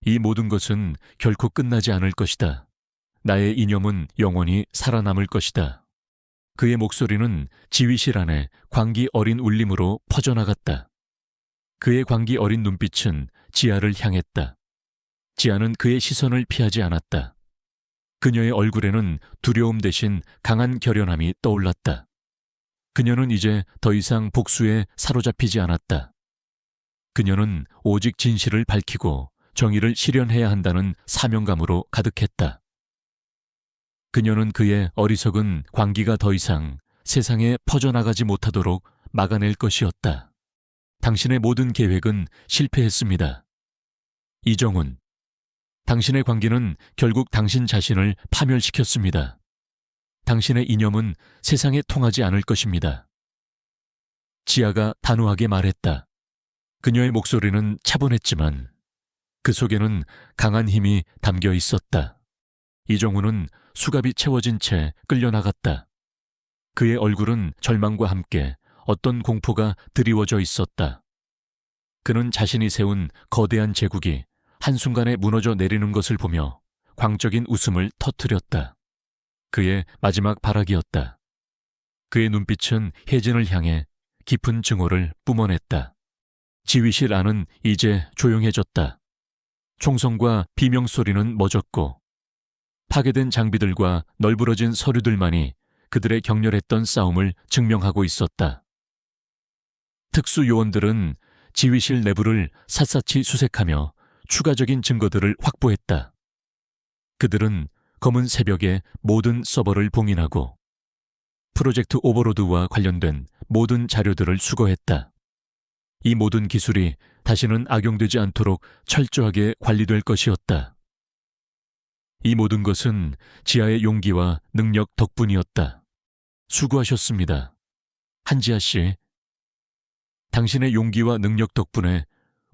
이 모든 것은 결코 끝나지 않을 것이다. 나의 이념은 영원히 살아남을 것이다. 그의 목소리는 지휘실 안에 광기 어린 울림으로 퍼져나갔다. 그의 광기 어린 눈빛은 지아를 향했다. 지아는 그의 시선을 피하지 않았다. 그녀의 얼굴에는 두려움 대신 강한 결연함이 떠올랐다. 그녀는 이제 더 이상 복수에 사로잡히지 않았다. 그녀는 오직 진실을 밝히고 정의를 실현해야 한다는 사명감으로 가득했다. 그녀는 그의 어리석은 광기가 더 이상 세상에 퍼져나가지 못하도록 막아낼 것이었다. 당신의 모든 계획은 실패했습니다. 이정훈, 당신의 광기는 결국 당신 자신을 파멸시켰습니다. 당신의 이념은 세상에 통하지 않을 것입니다. 지아가 단호하게 말했다. 그녀의 목소리는 차분했지만 그 속에는 강한 힘이 담겨 있었다. 이정훈은 수갑이 채워진 채 끌려나갔다. 그의 얼굴은 절망과 함께 어떤 공포가 드리워져 있었다. 그는 자신이 세운 거대한 제국이 한순간에 무너져 내리는 것을 보며 광적인 웃음을 터뜨렸다. 그의 마지막 발악이었다. 그의 눈빛은 혜진을 향해 깊은 증오를 뿜어냈다. 지휘실 안은 이제 조용해졌다. 총성과 비명소리는 멎었고 파괴된 장비들과 널브러진 서류들만이 그들의 격렬했던 싸움을 증명하고 있었다. 특수요원들은 지휘실 내부를 샅샅이 수색하며 추가적인 증거들을 확보했다. 그들은 검은 새벽의 모든 서버를 봉인하고 프로젝트 오버로드와 관련된 모든 자료들을 수거했다. 이 모든 기술이 다시는 악용되지 않도록 철저하게 관리될 것이었다. 이 모든 것은 지아의 용기와 능력 덕분이었다. 수고하셨습니다. 한지아 씨. 당신의 용기와 능력 덕분에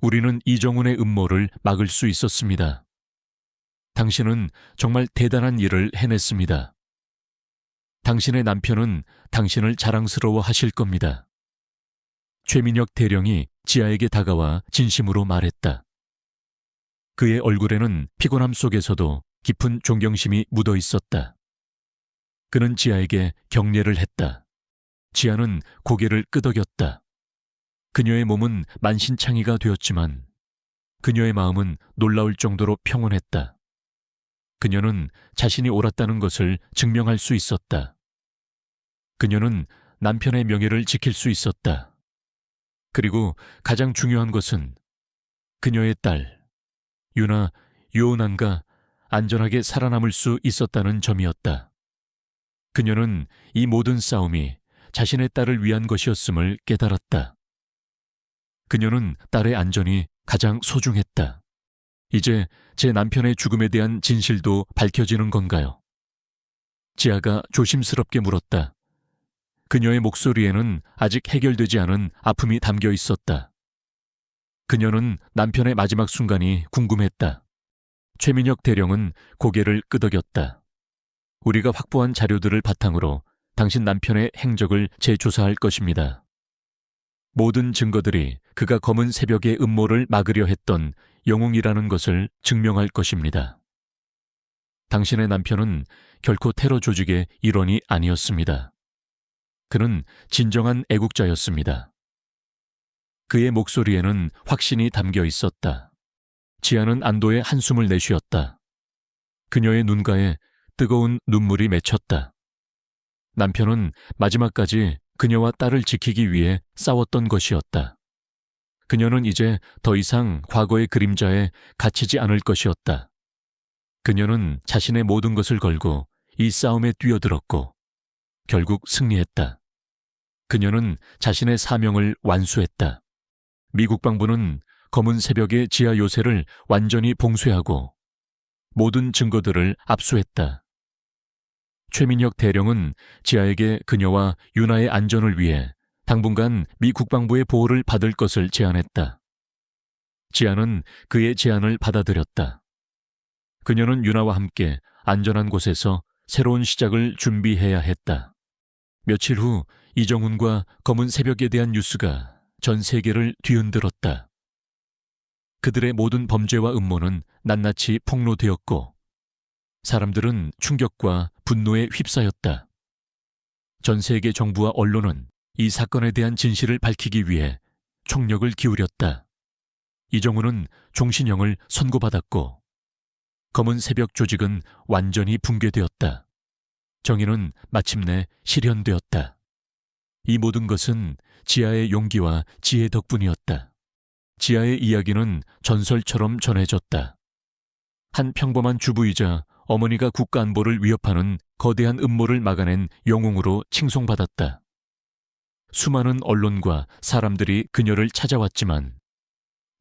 우리는 이정훈의 음모를 막을 수 있었습니다. 당신은 정말 대단한 일을 해냈습니다. 당신의 남편은 당신을 자랑스러워 하실 겁니다. 최민혁 대령이 지아에게 다가와 진심으로 말했다. 그의 얼굴에는 피곤함 속에서도 깊은 존경심이 묻어 있었다. 그는 지아에게 격려를 했다. 지아는 고개를 끄덕였다. 그녀의 몸은 만신창이가 되었지만 그녀의 마음은 놀라울 정도로 평온했다. 그녀는 자신이 옳았다는 것을 증명할 수 있었다. 그녀는 남편의 명예를 지킬 수 있었다. 그리고 가장 중요한 것은 그녀의 딸, 유은안과 안전하게 살아남을 수 있었다는 점이었다. 그녀는 이 모든 싸움이 자신의 딸을 위한 것이었음을 깨달았다. 그녀는 딸의 안전이 가장 소중했다. 이제 제 남편의 죽음에 대한 진실도 밝혀지는 건가요? 지아가 조심스럽게 물었다. 그녀의 목소리에는 아직 해결되지 않은 아픔이 담겨 있었다. 그녀는 남편의 마지막 순간이 궁금했다. 최민혁 대령은 고개를 끄덕였다. 우리가 확보한 자료들을 바탕으로 당신 남편의 행적을 재조사할 것입니다. 모든 증거들이 그가 검은 새벽의 음모를 막으려 했던 영웅이라는 것을 증명할 것입니다. 당신의 남편은 결코 테러 조직의 일원이 아니었습니다. 그는 진정한 애국자였습니다. 그의 목소리에는 확신이 담겨 있었다. 지아는 안도의 한숨을 내쉬었다. 그녀의 눈가에 뜨거운 눈물이 맺혔다. 남편은 마지막까지 그녀와 딸을 지키기 위해 싸웠던 것이었다. 그녀는 이제 더 이상 과거의 그림자에 갇히지 않을 것이었다. 그녀는 자신의 모든 것을 걸고 이 싸움에 뛰어들었고 결국 승리했다. 그녀는 자신의 사명을 완수했다. 미 국방부는 검은 새벽의 지하 요새를 완전히 봉쇄하고 모든 증거들을 압수했다. 최민혁 대령은 지아에게 그녀와 유나의 안전을 위해 당분간 미 국방부의 보호를 받을 것을 제안했다. 지아는 그의 제안을 받아들였다. 그녀는 유나와 함께 안전한 곳에서 새로운 시작을 준비해야 했다. 며칠 후 이정훈과 검은 새벽에 대한 뉴스가 전 세계를 뒤흔들었다. 그들의 모든 범죄와 음모는 낱낱이 폭로되었고 사람들은 충격과 분노에 휩싸였다. 전 세계 정부와 언론은 이 사건에 대한 진실을 밝히기 위해 총력을 기울였다. 이정훈은 종신형을 선고받았고 검은 새벽 조직은 완전히 붕괴되었다. 정의는 마침내 실현되었다. 이 모든 것은 지아의 용기와 지혜 덕분이었다. 지아의 이야기는 전설처럼 전해졌다. 한 평범한 주부이자 어머니가 국가 안보를 위협하는 거대한 음모를 막아낸 영웅으로 칭송받았다. 수많은 언론과 사람들이 그녀를 찾아왔지만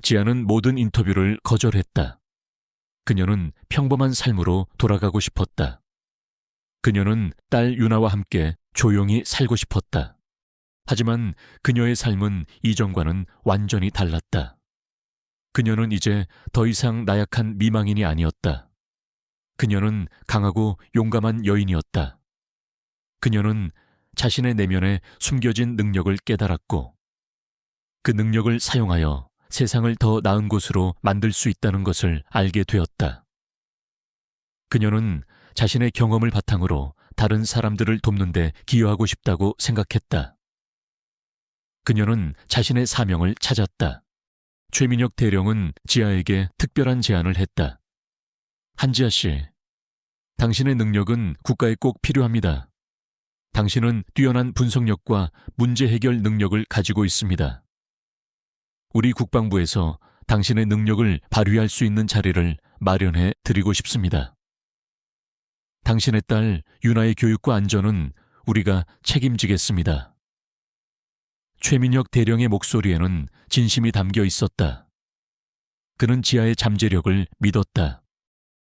지아는 모든 인터뷰를 거절했다. 그녀는 평범한 삶으로 돌아가고 싶었다. 그녀는 딸 유나와 함께 조용히 살고 싶었다. 하지만 그녀의 삶은 이전과는 완전히 달랐다. 그녀는 이제 더 이상 나약한 미망인이 아니었다. 그녀는 강하고 용감한 여인이었다. 그녀는 자신의 내면에 숨겨진 능력을 깨달았고 그 능력을 사용하여 세상을 더 나은 곳으로 만들 수 있다는 것을 알게 되었다. 그녀는 자신의 경험을 바탕으로 다른 사람들을 돕는 데 기여하고 싶다고 생각했다. 그녀는 자신의 사명을 찾았다. 최민혁 대령은 지아에게 특별한 제안을 했다. 한지아 씨, 당신의 능력은 국가에 꼭 필요합니다. 당신은 뛰어난 분석력과 문제 해결 능력을 가지고 있습니다. 우리 국방부에서 당신의 능력을 발휘할 수 있는 자리를 마련해 드리고 싶습니다. 당신의 딸 유나의 교육과 안전은 우리가 책임지겠습니다. 최민혁 대령의 목소리에는 진심이 담겨 있었다. 그는 지아의 잠재력을 믿었다.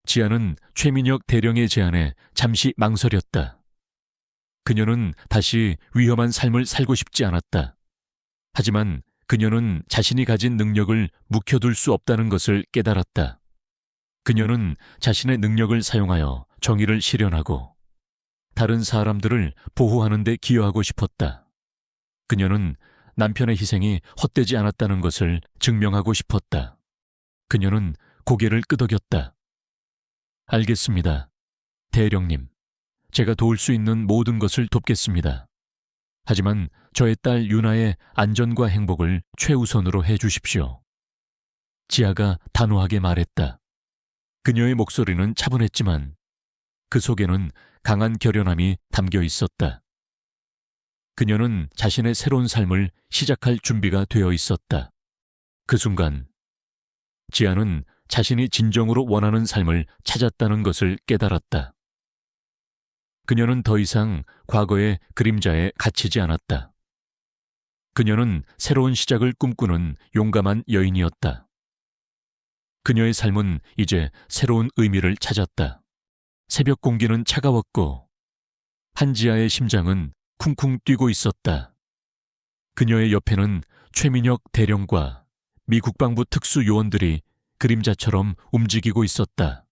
지아는 최민혁 대령의 제안에 잠시 망설였다. 그녀는 다시 위험한 삶을 살고 싶지 않았다. 하지만 그녀는 자신이 가진 능력을 묵혀둘 수 없다는 것을 깨달았다. 그녀는 자신의 능력을 사용하여 정의를 실현하고 다른 사람들을 보호하는 데 기여하고 싶었다. 그녀는 남편의 희생이 헛되지 않았다는 것을 증명하고 싶었다. 그녀는 고개를 끄덕였다. 알겠습니다. 대령님, 제가 도울 수 있는 모든 것을 돕겠습니다. 하지만 저의 딸 유나의 안전과 행복을 최우선으로 해 주십시오. 지아가 단호하게 말했다. 그녀의 목소리는 차분했지만 그 속에는 강한 결연함이 담겨 있었다. 그녀는 자신의 새로운 삶을 시작할 준비가 되어 있었다. 그 순간 지아는 자신이 진정으로 원하는 삶을 찾았다는 것을 깨달았다. 그녀는 더 이상 과거의 그림자에 갇히지 않았다. 그녀는 새로운 시작을 꿈꾸는 용감한 여인이었다. 그녀의 삶은 이제 새로운 의미를 찾았다. 새벽 공기는 차가웠고 한지아의 심장은 쿵쿵 뛰고 있었다. 그녀의 옆에는 최민혁 대령과 미 국방부 특수요원들이 그림자처럼 움직이고 있었다.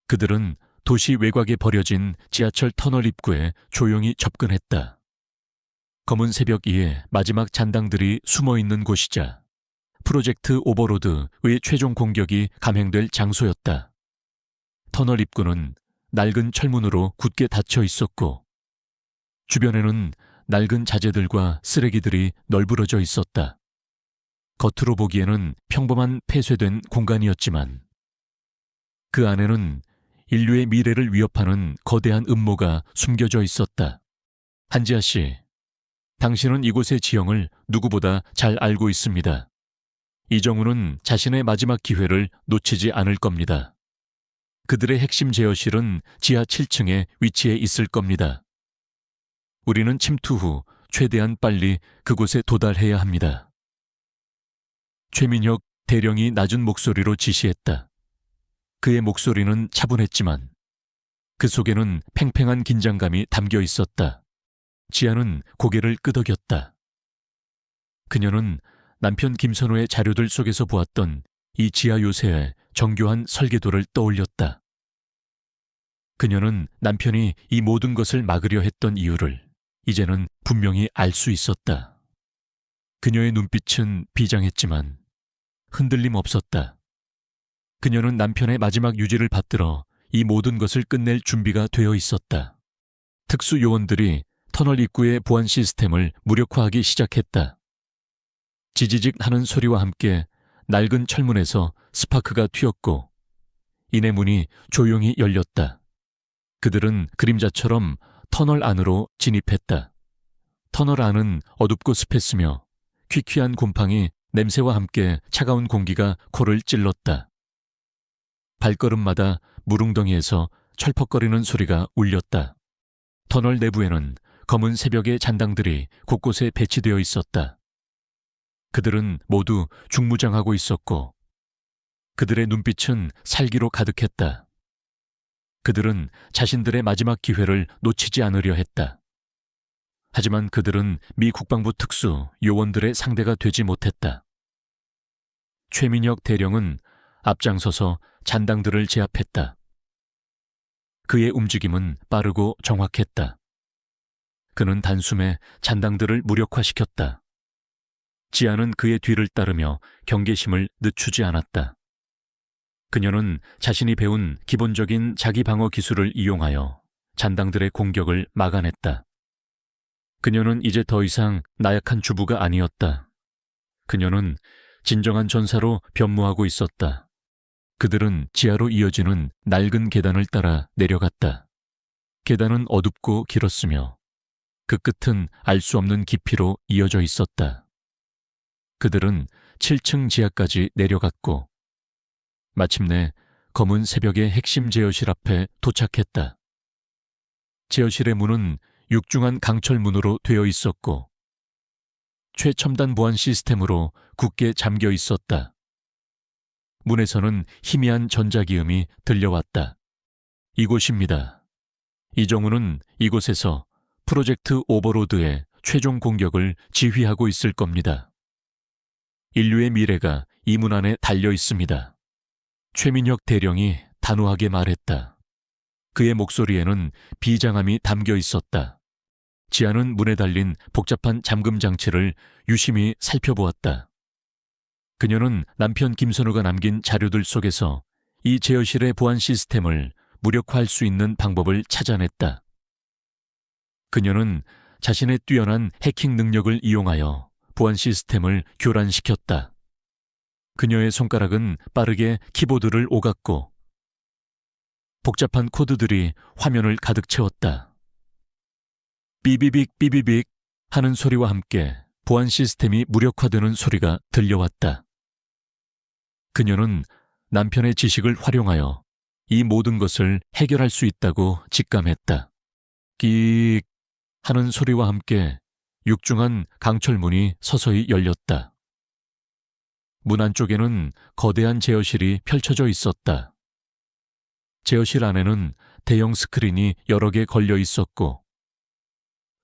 그들은 도시 외곽에 버려진 지하철 터널 입구에 조용히 접근했다. 검은 새벽 이에 마지막 잔당들이 숨어있는 곳이자 프로젝트 오버로드의 최종 공격이 감행될 장소였다. 터널 입구는 낡은 철문으로 굳게 닫혀 있었고 주변에는 낡은 자재들과 쓰레기들이 널브러져 있었다. 겉으로 보기에는 평범한 폐쇄된 공간이었지만 그 안에는 인류의 미래를 위협하는 거대한 음모가 숨겨져 있었다. 한지아 씨, 당신은 이곳의 지형을 누구보다 잘 알고 있습니다. 이정우는 자신의 마지막 기회를 놓치지 않을 겁니다. 그들의 핵심 제어실은 지하 7층에 위치해 있을 겁니다. 우리는 침투 후 최대한 빨리 그곳에 도달해야 합니다. 최민혁 대령이 낮은 목소리로 지시했다. 그의 목소리는 차분했지만 그 속에는 팽팽한 긴장감이 담겨 있었다. 지아는 고개를 끄덕였다. 그녀는 남편 김선호의 자료들 속에서 보았던 이 지하 요새의 정교한 설계도를 떠올렸다. 그녀는 남편이 이 모든 것을 막으려 했던 이유를 이제는 분명히 알 수 있었다. 그녀의 눈빛은 비장했지만 흔들림 없었다. 그녀는 남편의 마지막 유지를 받들어 이 모든 것을 끝낼 준비가 되어 있었다. 특수 요원들이 터널 입구의 보안 시스템을 무력화하기 시작했다. 지지직 하는 소리와 함께 낡은 철문에서 스파크가 튀었고 이내 문이 조용히 열렸다. 그들은 그림자처럼 터널 안으로 진입했다. 터널 안은 어둡고 습했으며 퀴퀴한 곰팡이 냄새와 함께 차가운 공기가 코를 찔렀다. 발걸음마다 무릉덩이에서 철퍽거리는 소리가 울렸다. 터널 내부에는 검은 새벽의 잔당들이 곳곳에 배치되어 있었다. 그들은 모두 중무장하고 있었고 그들의 눈빛은 살기로 가득했다. 그들은 자신들의 마지막 기회를 놓치지 않으려 했다. 하지만 그들은 미 국방부 특수 요원들의 상대가 되지 못했다. 최민혁 대령은 앞장서서 잔당들을 제압했다. 그의 움직임은 빠르고 정확했다. 그는 단숨에 잔당들을 무력화시켰다. 지아는 그의 뒤를 따르며 경계심을 늦추지 않았다. 그녀는 자신이 배운 기본적인 자기 방어 기술을 이용하여 잔당들의 공격을 막아냈다. 그녀는 이제 더 이상 나약한 주부가 아니었다. 그녀는 진정한 전사로 변모하고 있었다. 그들은 지하로 이어지는 낡은 계단을 따라 내려갔다. 계단은 어둡고 길었으며 그 끝은 알 수 없는 깊이로 이어져 있었다. 그들은 7층 지하까지 내려갔고 마침내 검은 새벽의 핵심 제어실 앞에 도착했다. 제어실의 문은 육중한 강철문으로 되어 있었고 최첨단 보안 시스템으로 굳게 잠겨 있었다. 문에서는 희미한 전자기음이 들려왔다. 이곳입니다. 이정우는 이곳에서 프로젝트 오버로드의 최종 공격을 지휘하고 있을 겁니다. 인류의 미래가 이 문 안에 달려 있습니다. 최민혁 대령이 단호하게 말했다. 그의 목소리에는 비장함이 담겨 있었다. 지아는 문에 달린 복잡한 잠금 장치를 유심히 살펴보았다. 그녀는 남편 김선우가 남긴 자료들 속에서 이 제어실의 보안 시스템을 무력화할 수 있는 방법을 찾아냈다. 그녀는 자신의 뛰어난 해킹 능력을 이용하여 보안 시스템을 교란시켰다. 그녀의 손가락은 빠르게 키보드를 오갔고 복잡한 코드들이 화면을 가득 채웠다. 삐비빅 삐비빅 하는 소리와 함께 보안 시스템이 무력화되는 소리가 들려왔다. 그녀는 남편의 지식을 활용하여 이 모든 것을 해결할 수 있다고 직감했다. 끼익 하는 소리와 함께 육중한 강철문이 서서히 열렸다. 문 안쪽에는 거대한 제어실이 펼쳐져 있었다. 제어실 안에는 대형 스크린이 여러 개 걸려 있었고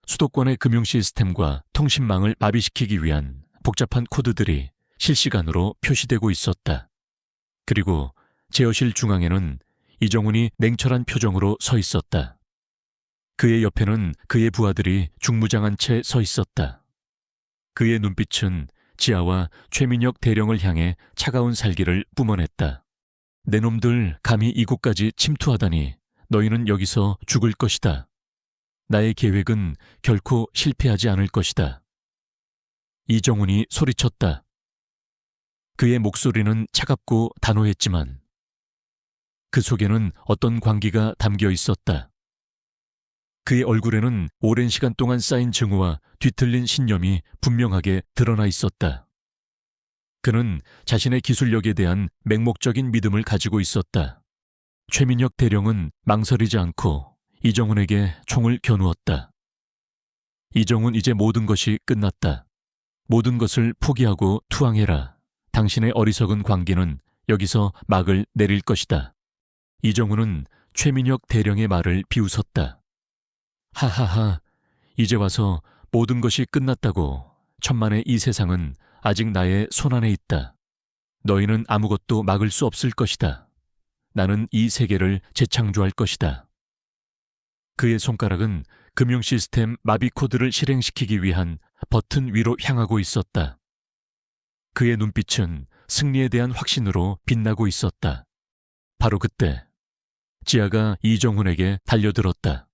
수도권의 금융 시스템과 통신망을 마비시키기 위한 복잡한 코드들이 실시간으로 표시되고 있었다. 그리고 제어실 중앙에는 이정훈이 냉철한 표정으로 서 있었다. 그의 옆에는 그의 부하들이 중무장한 채 서 있었다. 그의 눈빛은 지아와 최민혁 대령을 향해 차가운 살기를 뿜어냈다. 내 놈들 감히 이곳까지 침투하다니 너희는 여기서 죽을 것이다. 나의 계획은 결코 실패하지 않을 것이다. 이정훈이 소리쳤다. 그의 목소리는 차갑고 단호했지만 그 속에는 어떤 광기가 담겨 있었다. 그의 얼굴에는 오랜 시간 동안 쌓인 증오와 뒤틀린 신념이 분명하게 드러나 있었다. 그는 자신의 기술력에 대한 맹목적인 믿음을 가지고 있었다. 최민혁 대령은 망설이지 않고 이정훈에게 총을 겨누었다. 이정훈, 이제 모든 것이 끝났다. 모든 것을 포기하고 투항해라. 당신의 어리석은 광기는 여기서 막을 내릴 것이다. 이정훈은 최민혁 대령의 말을 비웃었다. 하하하, 이제 와서 모든 것이 끝났다고. 천만의 이 세상은 아직 나의 손안에 있다. 너희는 아무것도 막을 수 없을 것이다. 나는 이 세계를 재창조할 것이다. 그의 손가락은 금융 시스템 마비 코드를 실행시키기 위한 버튼 위로 향하고 있었다. 그의 눈빛은 승리에 대한 확신으로 빛나고 있었다. 바로 그때 지아가 이정훈에게 달려들었다.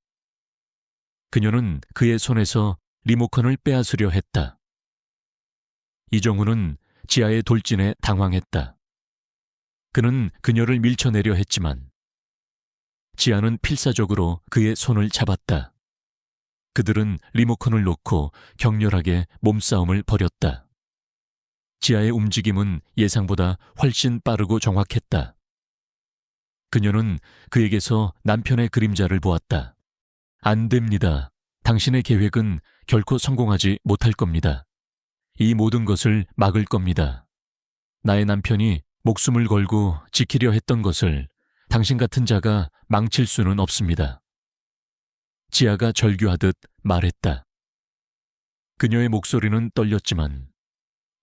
그녀는 그의 손에서 리모컨을 빼앗으려 했다. 이정훈은 지아의 돌진에 당황했다. 그는 그녀를 밀쳐내려 했지만 지아는 필사적으로 그의 손을 잡았다. 그들은 리모컨을 놓고 격렬하게 몸싸움을 벌였다. 지아의 움직임은 예상보다 훨씬 빠르고 정확했다. 그녀는 그에게서 남편의 그림자를 보았다. 안 됩니다. 당신의 계획은 결코 성공하지 못할 겁니다. 이 모든 것을 막을 겁니다. 나의 남편이 목숨을 걸고 지키려 했던 것을 당신 같은 자가 망칠 수는 없습니다. 지아가 절규하듯 말했다. 그녀의 목소리는 떨렸지만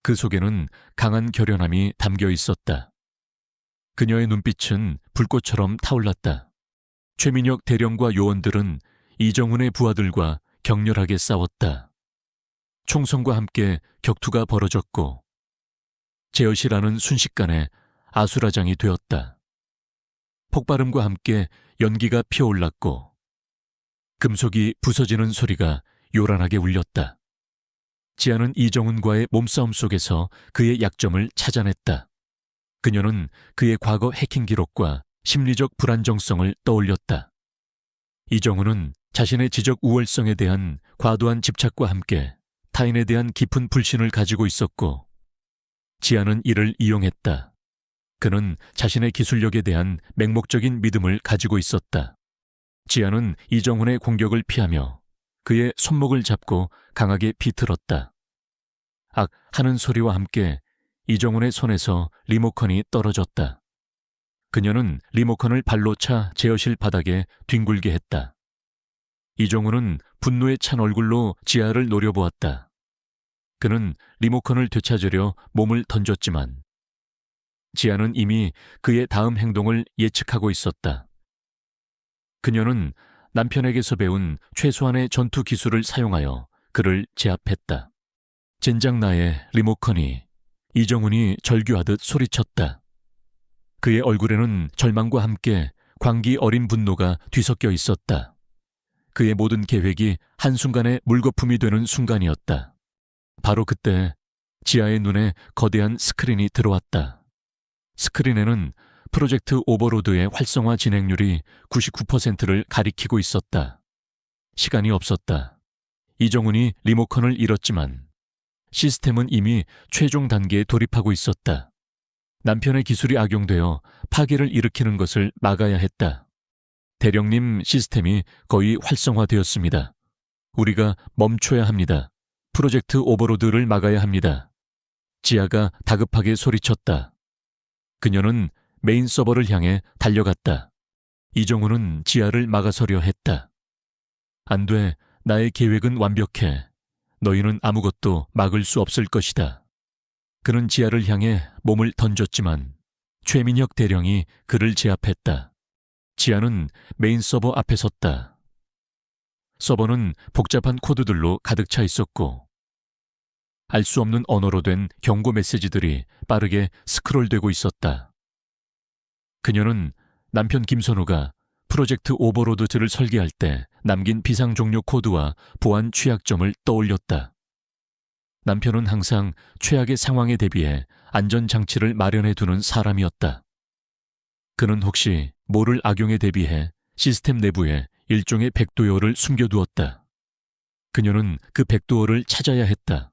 그 속에는 강한 결연함이 담겨 있었다. 그녀의 눈빛은 불꽃처럼 타올랐다. 최민혁 대령과 요원들은 이정훈의 부하들과 격렬하게 싸웠다. 총성과 함께 격투가 벌어졌고 제엇이라는 순식간에 아수라장이 되었다. 폭발음과 함께 연기가 피어올랐고 금속이 부서지는 소리가 요란하게 울렸다. 지아는 이정훈과의 몸싸움 속에서 그의 약점을 찾아냈다. 그녀는 그의 과거 해킹 기록과 심리적 불안정성을 떠올렸다. 이정훈은 자신의 지적 우월성에 대한 과도한 집착과 함께 타인에 대한 깊은 불신을 가지고 있었고 지아는 이를 이용했다. 그는 자신의 기술력에 대한 맹목적인 믿음을 가지고 있었다. 지아는 이정훈의 공격을 피하며 그의 손목을 잡고 강하게 비틀었다. 악 하는 소리와 함께 이정훈의 손에서 리모컨이 떨어졌다. 그녀는 리모컨을 발로 차 제어실 바닥에 뒹굴게 했다. 이정훈은 분노에 찬 얼굴로 지아를 노려보았다. 그는 리모컨을 되찾으려 몸을 던졌지만 지아는 이미 그의 다음 행동을 예측하고 있었다. 그녀는 남편에게서 배운 최소한의 전투 기술을 사용하여 그를 제압했다. 젠장 나의 리모컨이. 이정훈이 절규하듯 소리쳤다. 그의 얼굴에는 절망과 함께 광기 어린 분노가 뒤섞여 있었다. 그의 모든 계획이 한순간에 물거품이 되는 순간이었다. 바로 그때 지아의 눈에 거대한 스크린이 들어왔다. 스크린에는 프로젝트 오버로드의 활성화 진행률이 99%를 가리키고 있었다. 시간이 없었다. 이정훈이 리모컨을 잃었지만 시스템은 이미 최종 단계에 돌입하고 있었다. 남편의 기술이 악용되어 파괴를 일으키는 것을 막아야 했다. 대령님, 시스템이 거의 활성화되었습니다. 우리가 멈춰야 합니다. 프로젝트 오버로드를 막아야 합니다. 지아가 다급하게 소리쳤다. 그녀는 메인 서버를 향해 달려갔다. 이정훈은 지아를 막아서려 했다. 안 돼. 나의 계획은 완벽해. 너희는 아무것도 막을 수 없을 것이다. 그는 지아를 향해 몸을 던졌지만 최민혁 대령이 그를 제압했다. 지아는 메인 서버 앞에 섰다. 서버는 복잡한 코드들로 가득 차 있었고 알 수 없는 언어로 된 경고 메시지들이 빠르게 스크롤되고 있었다. 그녀는 남편 김선우가 프로젝트 오버로드를 설계할 때 남긴 비상 종료 코드와 보안 취약점을 떠올렸다. 남편은 항상 최악의 상황에 대비해 안전장치를 마련해 두는 사람이었다. 그는 혹시 모를 악용에 대비해 시스템 내부에 일종의 백도어를 숨겨두었다. 그녀는 그 백도어를 찾아야 했다.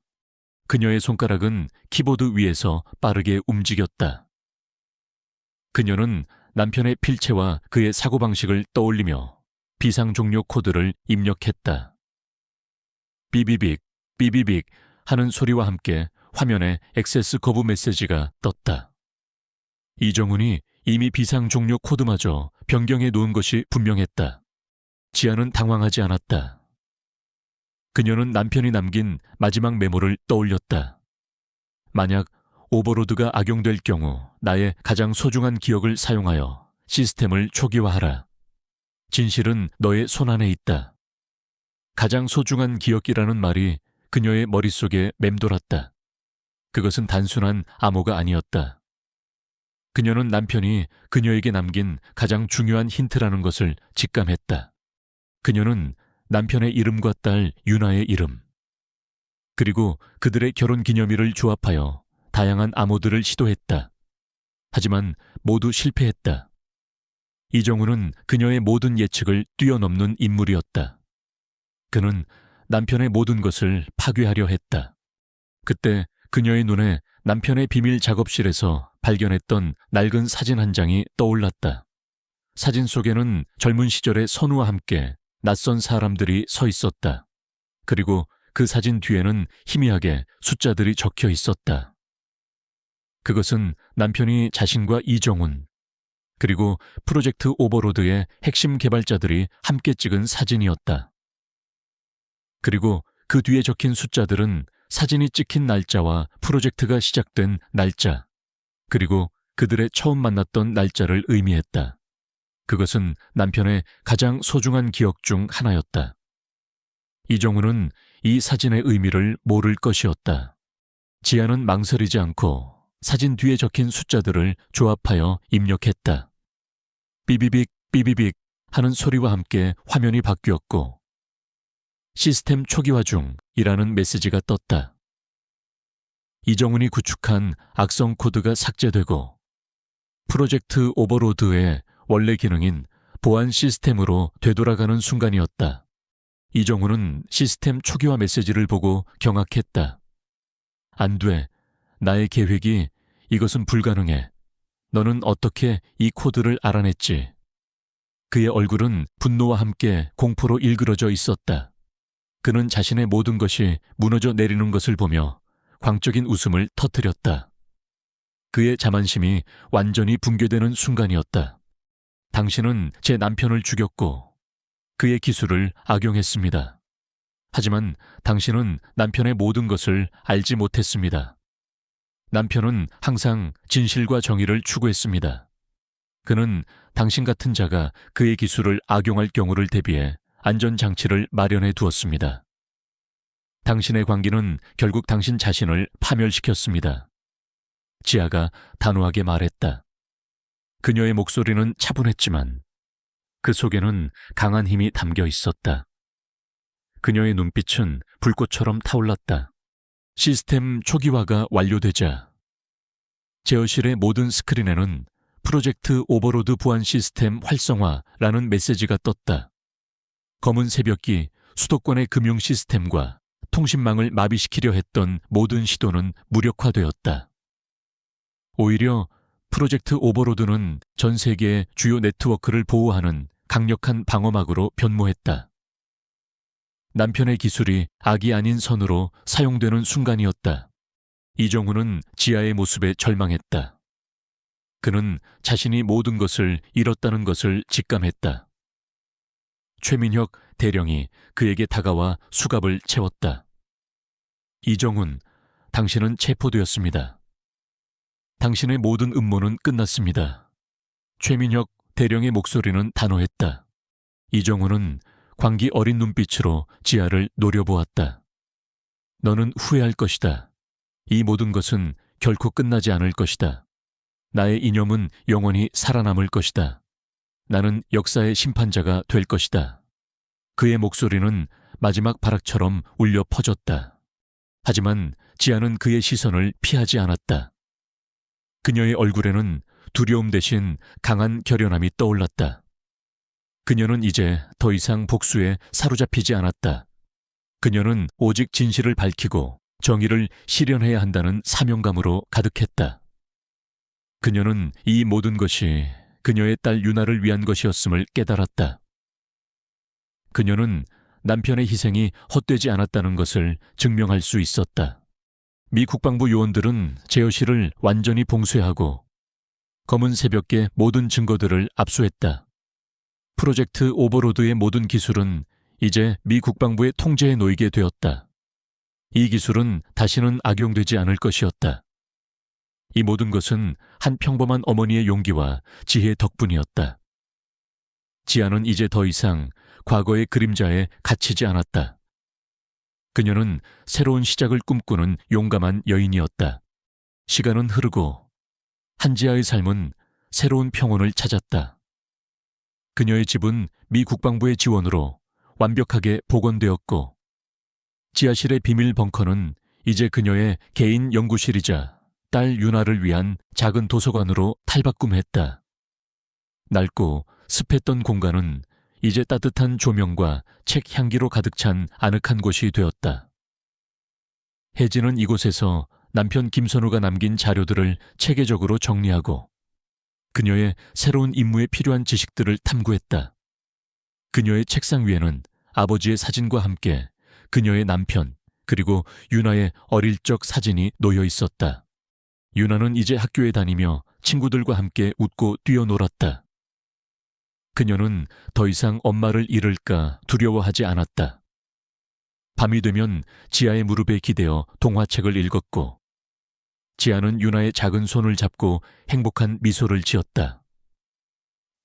그녀의 손가락은 키보드 위에서 빠르게 움직였다. 그녀는 남편의 필체와 그의 사고방식을 떠올리며 비상 종료 코드를 입력했다. 삐비빅, 삐비빅 하는 소리와 함께 화면에 액세스 거부 메시지가 떴다. 이정훈이 이미 비상 종료 코드마저 변경해 놓은 것이 분명했다. 지아는 당황하지 않았다. 그녀는 남편이 남긴 마지막 메모를 떠올렸다. 만약 오버로드가 악용될 경우 나의 가장 소중한 기억을 사용하여 시스템을 초기화하라. 진실은 너의 손안에 있다. 가장 소중한 기억이라는 말이 그녀의 머릿속에 맴돌았다. 그것은 단순한 암호가 아니었다. 그녀는 남편이 그녀에게 남긴 가장 중요한 힌트라는 것을 직감했다. 그녀는 남편의 이름과 딸 유나의 이름, 그리고 그들의 결혼 기념일을 조합하여 다양한 암호들을 시도했다. 하지만 모두 실패했다. 이정우는 그녀의 모든 예측을 뛰어넘는 인물이었다. 그는 남편의 모든 것을 파괴하려 했다. 그때 그녀의 눈에 남편의 비밀 작업실에서 발견했던 낡은 사진 한 장이 떠올랐다. 사진 속에는 젊은 시절의 선우와 함께 낯선 사람들이 서 있었다. 그리고 그 사진 뒤에는 희미하게 숫자들이 적혀 있었다. 그것은 남편이 자신과 이정훈, 그리고 프로젝트 오버로드의 핵심 개발자들이 함께 찍은 사진이었다. 그리고 그 뒤에 적힌 숫자들은 사진이 찍힌 날짜와 프로젝트가 시작된 날짜, 그리고 그들의 처음 만났던 날짜를 의미했다. 그것은 남편의 가장 소중한 기억 중 하나였다. 이정훈은 이 사진의 의미를 모를 것이었다. 지아는 망설이지 않고 사진 뒤에 적힌 숫자들을 조합하여 입력했다. 삐비빅 삐비빅 하는 소리와 함께 화면이 바뀌었고 시스템 초기화 중이라는 메시지가 떴다. 이정훈이 구축한 악성 코드가 삭제되고 프로젝트 오버로드의 원래 기능인 보안 시스템으로 되돌아가는 순간이었다. 이정훈은 시스템 초기화 메시지를 보고 경악했다. 안 돼. 나의 계획이 이것은 불가능해. 너는 어떻게 이 코드를 알아냈지? 그의 얼굴은 분노와 함께 공포로 일그러져 있었다. 그는 자신의 모든 것이 무너져 내리는 것을 보며 광적인 웃음을 터뜨렸다. 그의 자만심이 완전히 붕괴되는 순간이었다. 당신은 제 남편을 죽였고 그의 기술을 악용했습니다. 하지만 당신은 남편의 모든 것을 알지 못했습니다. 남편은 항상 진실과 정의를 추구했습니다. 그는 당신 같은 자가 그의 기술을 악용할 경우를 대비해 안전장치를 마련해 두었습니다. 당신의 광기는 결국 당신 자신을 파멸시켰습니다. 지아가 단호하게 말했다. 그녀의 목소리는 차분했지만 그 속에는 강한 힘이 담겨 있었다. 그녀의 눈빛은 불꽃처럼 타올랐다. 시스템 초기화가 완료되자 제어실의 모든 스크린에는 프로젝트 오버로드 보안 시스템 활성화라는 메시지가 떴다. 검은 새벽이 수도권의 금융 시스템과 통신망을 마비시키려 했던 모든 시도는 무력화되었다. 오히려 프로젝트 오버로드는 전 세계의 주요 네트워크를 보호하는 강력한 방어막으로 변모했다. 남편의 기술이 악이 아닌 선으로 사용되는 순간이었다. 이정훈은 지아의 모습에 절망했다. 그는 자신이 모든 것을 잃었다는 것을 직감했다. 최민혁 대령이 그에게 다가와 수갑을 채웠다. 이정훈, 당신은 체포되었습니다. 당신의 모든 음모는 끝났습니다. 최민혁 대령의 목소리는 단호했다. 이정훈은 광기 어린 눈빛으로 지아를 노려보았다. 너는 후회할 것이다. 이 모든 것은 결코 끝나지 않을 것이다. 나의 이념은 영원히 살아남을 것이다. 나는 역사의 심판자가 될 것이다. 그의 목소리는 마지막 발악처럼 울려 퍼졌다. 하지만 지아는 그의 시선을 피하지 않았다. 그녀의 얼굴에는 두려움 대신 강한 결연함이 떠올랐다. 그녀는 이제 더 이상 복수에 사로잡히지 않았다. 그녀는 오직 진실을 밝히고 정의를 실현해야 한다는 사명감으로 가득했다. 그녀는 이 모든 것이 그녀의 딸 유나를 위한 것이었음을 깨달았다. 그녀는 남편의 희생이 헛되지 않았다는 것을 증명할 수 있었다. 미 국방부 요원들은 제어 씨를 완전히 봉쇄하고 검은 새벽의 모든 증거들을 압수했다. 프로젝트 오버로드의 모든 기술은 이제 미 국방부의 통제에 놓이게 되었다. 이 기술은 다시는 악용되지 않을 것이었다. 이 모든 것은 한 평범한 어머니의 용기와 지혜 덕분이었다. 지아는 이제 더 이상 과거의 그림자에 갇히지 않았다. 그녀는 새로운 시작을 꿈꾸는 용감한 여인이었다. 시간은 흐르고 한지아의 삶은 새로운 평온을 찾았다. 그녀의 집은 미 국방부의 지원으로 완벽하게 복원되었고 지하실의 비밀 벙커는 이제 그녀의 개인 연구실이자 딸 유나를 위한 작은 도서관으로 탈바꿈했다. 낡고 습했던 공간은 이제 따뜻한 조명과 책 향기로 가득 찬 아늑한 곳이 되었다. 혜진은 이곳에서 남편 김선우가 남긴 자료들을 체계적으로 정리하고 그녀의 새로운 임무에 필요한 지식들을 탐구했다. 그녀의 책상 위에는 아버지의 사진과 함께 그녀의 남편 그리고 유나의 어릴 적 사진이 놓여 있었다. 유나는 이제 학교에 다니며 친구들과 함께 웃고 뛰어놀았다. 그녀는 더 이상 엄마를 잃을까 두려워하지 않았다. 밤이 되면 지아의 무릎에 기대어 동화책을 읽었고 지아는 유나의 작은 손을 잡고 행복한 미소를 지었다.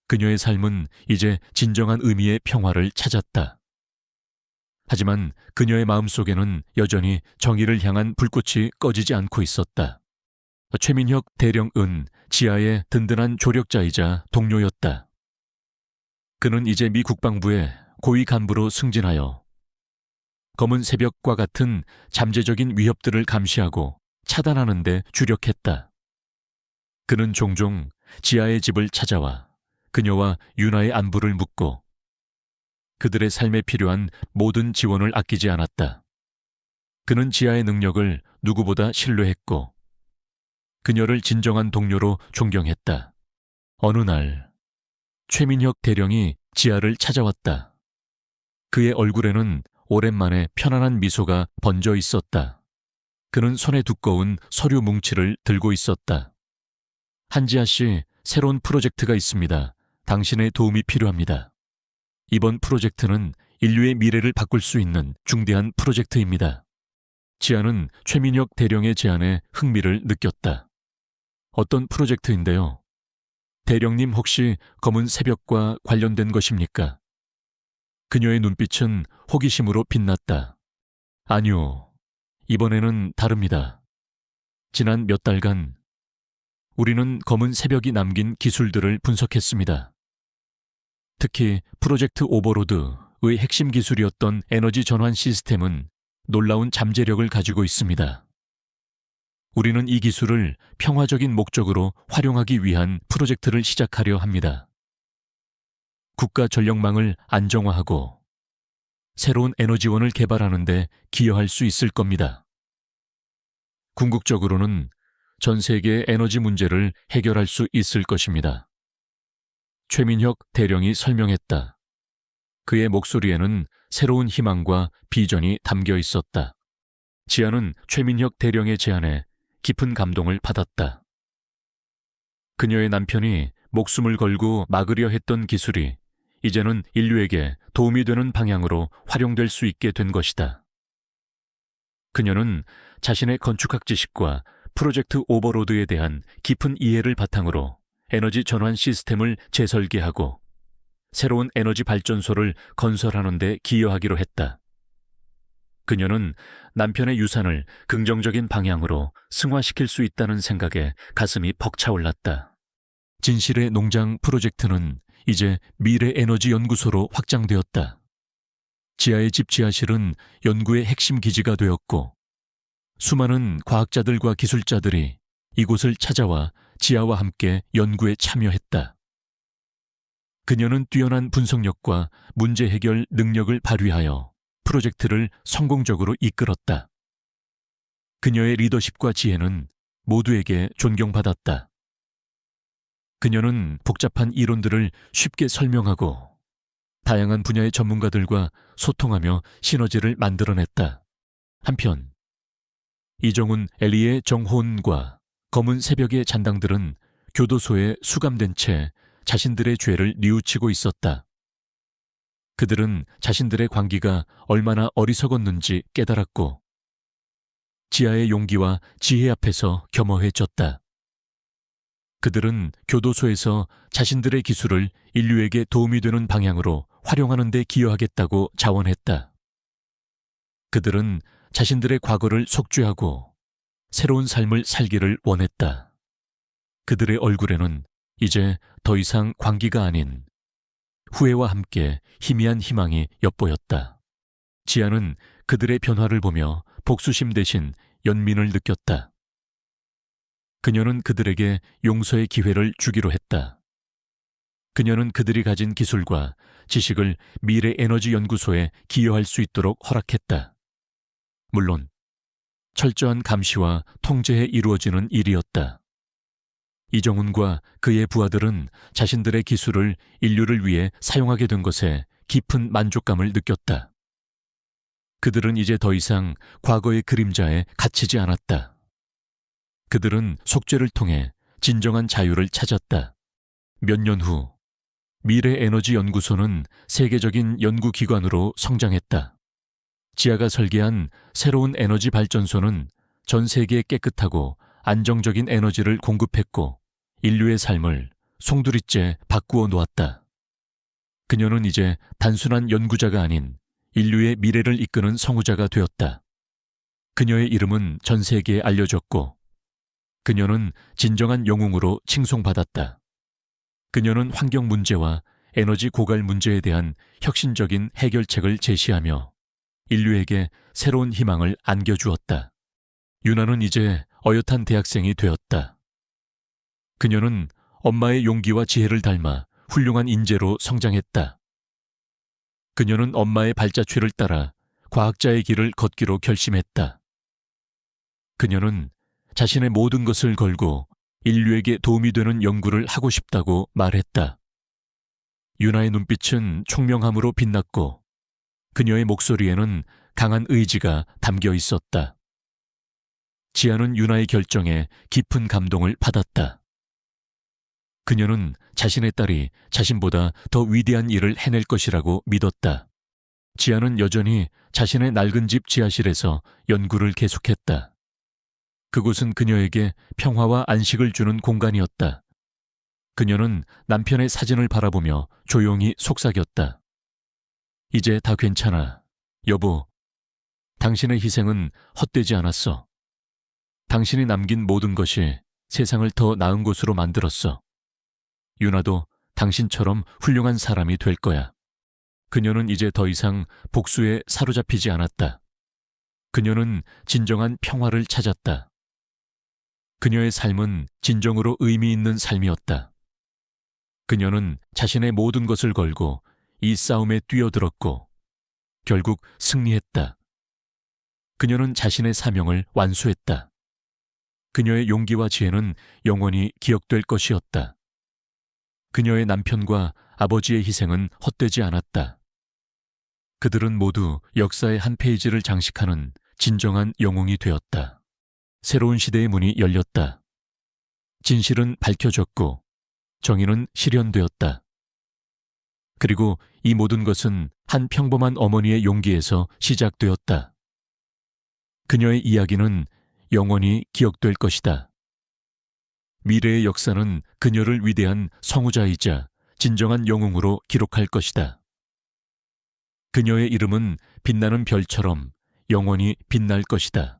그녀의 삶은 이제 진정한 의미의 평화를 찾았다. 하지만 그녀의 마음속에는 여전히 정의를 향한 불꽃이 꺼지지 않고 있었다. 최민혁 대령은 지아의 든든한 조력자이자 동료였다. 그는 이제 미 국방부의 고위 간부로 승진하여 검은 새벽과 같은 잠재적인 위협들을 감시하고 차단하는 데 주력했다. 그는 종종 지아의 집을 찾아와 그녀와 유나의 안부를 묻고 그들의 삶에 필요한 모든 지원을 아끼지 않았다. 그는 지아의 능력을 누구보다 신뢰했고 그녀를 진정한 동료로 존경했다. 어느 날 최민혁 대령이 지아를 찾아왔다. 그의 얼굴에는 오랜만에 편안한 미소가 번져 있었다. 그는 손에 두꺼운 서류 뭉치를 들고 있었다. 한지아 씨, 새로운 프로젝트가 있습니다. 당신의 도움이 필요합니다. 이번 프로젝트는 인류의 미래를 바꿀 수 있는 중대한 프로젝트입니다. 지아는 최민혁 대령의 제안에 흥미를 느꼈다. 어떤 프로젝트인데요? 대령님 혹시 검은 새벽과 관련된 것입니까? 그녀의 눈빛은 호기심으로 빛났다. 아니요, 이번에는 다릅니다. 지난 몇 달간 우리는 검은 새벽이 남긴 기술들을 분석했습니다. 특히 프로젝트 오버로드의 핵심 기술이었던 에너지 전환 시스템은 놀라운 잠재력을 가지고 있습니다. 우리는 이 기술을 평화적인 목적으로 활용하기 위한 프로젝트를 시작하려 합니다. 국가 전력망을 안정화하고 새로운 에너지원을 개발하는 데 기여할 수 있을 겁니다. 궁극적으로는 전 세계의 에너지 문제를 해결할 수 있을 것입니다. 최민혁 대령이 설명했다. 그의 목소리에는 새로운 희망과 비전이 담겨 있었다. 지아는 최민혁 대령의 제안에 깊은 감동을 받았다. 그녀의 남편이 목숨을 걸고 막으려 했던 기술이 이제는 인류에게 도움이 되는 방향으로 활용될 수 있게 된 것이다. 그녀는 자신의 건축학 지식과 프로젝트 오버로드에 대한 깊은 이해를 바탕으로 에너지 전환 시스템을 재설계하고 새로운 에너지 발전소를 건설하는 데 기여하기로 했다. 그녀는 남편의 유산을 긍정적인 방향으로 승화시킬 수 있다는 생각에 가슴이 벅차올랐다. 진실의 농장 프로젝트는 이제 미래에너지연구소로 확장되었다. 지하의 집 지하실은 연구의 핵심 기지가 되었고, 수많은 과학자들과 기술자들이 이곳을 찾아와 지하와 함께 연구에 참여했다. 그녀는 뛰어난 분석력과 문제 해결 능력을 발휘하여 프로젝트를 성공적으로 이끌었다. 그녀의 리더십과 지혜는 모두에게 존경받았다. 그녀는 복잡한 이론들을 쉽게 설명하고 다양한 분야의 전문가들과 소통하며 시너지를 만들어냈다. 한편 이정훈, 엘리의 정호은과 검은 새벽의 잔당들은 교도소에 수감된 채 자신들의 죄를 뉘우치고 있었다. 그들은 자신들의 관계가 얼마나 어리석었는지 깨달았고 지하의 용기와 지혜 앞에서 겸허해졌다. 그들은 교도소에서 자신들의 기술을 인류에게 도움이 되는 방향으로 활용하는 데 기여하겠다고 자원했다. 그들은 자신들의 과거를 속죄하고 새로운 삶을 살기를 원했다. 그들의 얼굴에는 이제 더 이상 광기가 아닌 후회와 함께 희미한 희망이 엿보였다. 지아는 그들의 변화를 보며 복수심 대신 연민을 느꼈다. 그녀는 그들에게 용서의 기회를 주기로 했다. 그녀는 그들이 가진 기술과 지식을 미래에너지연구소에 기여할 수 있도록 허락했다. 물론 철저한 감시와 통제에 이루어지는 일이었다. 이정훈과 그의 부하들은 자신들의 기술을 인류를 위해 사용하게 된 것에 깊은 만족감을 느꼈다. 그들은 이제 더 이상 과거의 그림자에 갇히지 않았다. 그들은 속죄를 통해 진정한 자유를 찾았다. 몇 년 후, 미래에너지연구소는 세계적인 연구기관으로 성장했다. 지아가 설계한 새로운 에너지 발전소는 전 세계에 깨끗하고 안정적인 에너지를 공급했고 인류의 삶을 송두리째 바꾸어 놓았다. 그녀는 이제 단순한 연구자가 아닌 인류의 미래를 이끄는 성우자가 되었다. 그녀의 이름은 전 세계에 알려졌고 그녀는 진정한 영웅으로 칭송받았다. 그녀는 환경 문제와 에너지 고갈 문제에 대한 혁신적인 해결책을 제시하며 인류에게 새로운 희망을 안겨주었다. 유나는 이제 어엿한 대학생이 되었다. 그녀는 엄마의 용기와 지혜를 닮아 훌륭한 인재로 성장했다. 그녀는 엄마의 발자취를 따라 과학자의 길을 걷기로 결심했다. 그녀는 자신의 모든 것을 걸고 인류에게 도움이 되는 연구를 하고 싶다고 말했다. 유나의 눈빛은 총명함으로 빛났고 그녀의 목소리에는 강한 의지가 담겨 있었다. 지아는 유나의 결정에 깊은 감동을 받았다. 그녀는 자신의 딸이 자신보다 더 위대한 일을 해낼 것이라고 믿었다. 지아는 여전히 자신의 낡은 집 지하실에서 연구를 계속했다. 그곳은 그녀에게 평화와 안식을 주는 공간이었다. 그녀는 남편의 사진을 바라보며 조용히 속삭였다. 이제 다 괜찮아. 여보, 당신의 희생은 헛되지 않았어. 당신이 남긴 모든 것이 세상을 더 나은 곳으로 만들었어. 유나도 당신처럼 훌륭한 사람이 될 거야. 그녀는 이제 더 이상 복수에 사로잡히지 않았다. 그녀는 진정한 평화를 찾았다. 그녀의 삶은 진정으로 의미 있는 삶이었다. 그녀는 자신의 모든 것을 걸고 이 싸움에 뛰어들었고 결국 승리했다. 그녀는 자신의 사명을 완수했다. 그녀의 용기와 지혜는 영원히 기억될 것이었다. 그녀의 남편과 아버지의 희생은 헛되지 않았다. 그들은 모두 역사의 한 페이지를 장식하는 진정한 영웅이 되었다. 새로운 시대의 문이 열렸다. 진실은 밝혀졌고 정의는 실현되었다. 그리고 이 모든 것은 한 평범한 어머니의 용기에서 시작되었다. 그녀의 이야기는 영원히 기억될 것이다. 미래의 역사는 그녀를 위대한 성우자이자 진정한 영웅으로 기록할 것이다. 그녀의 이름은 빛나는 별처럼 영원히 빛날 것이다.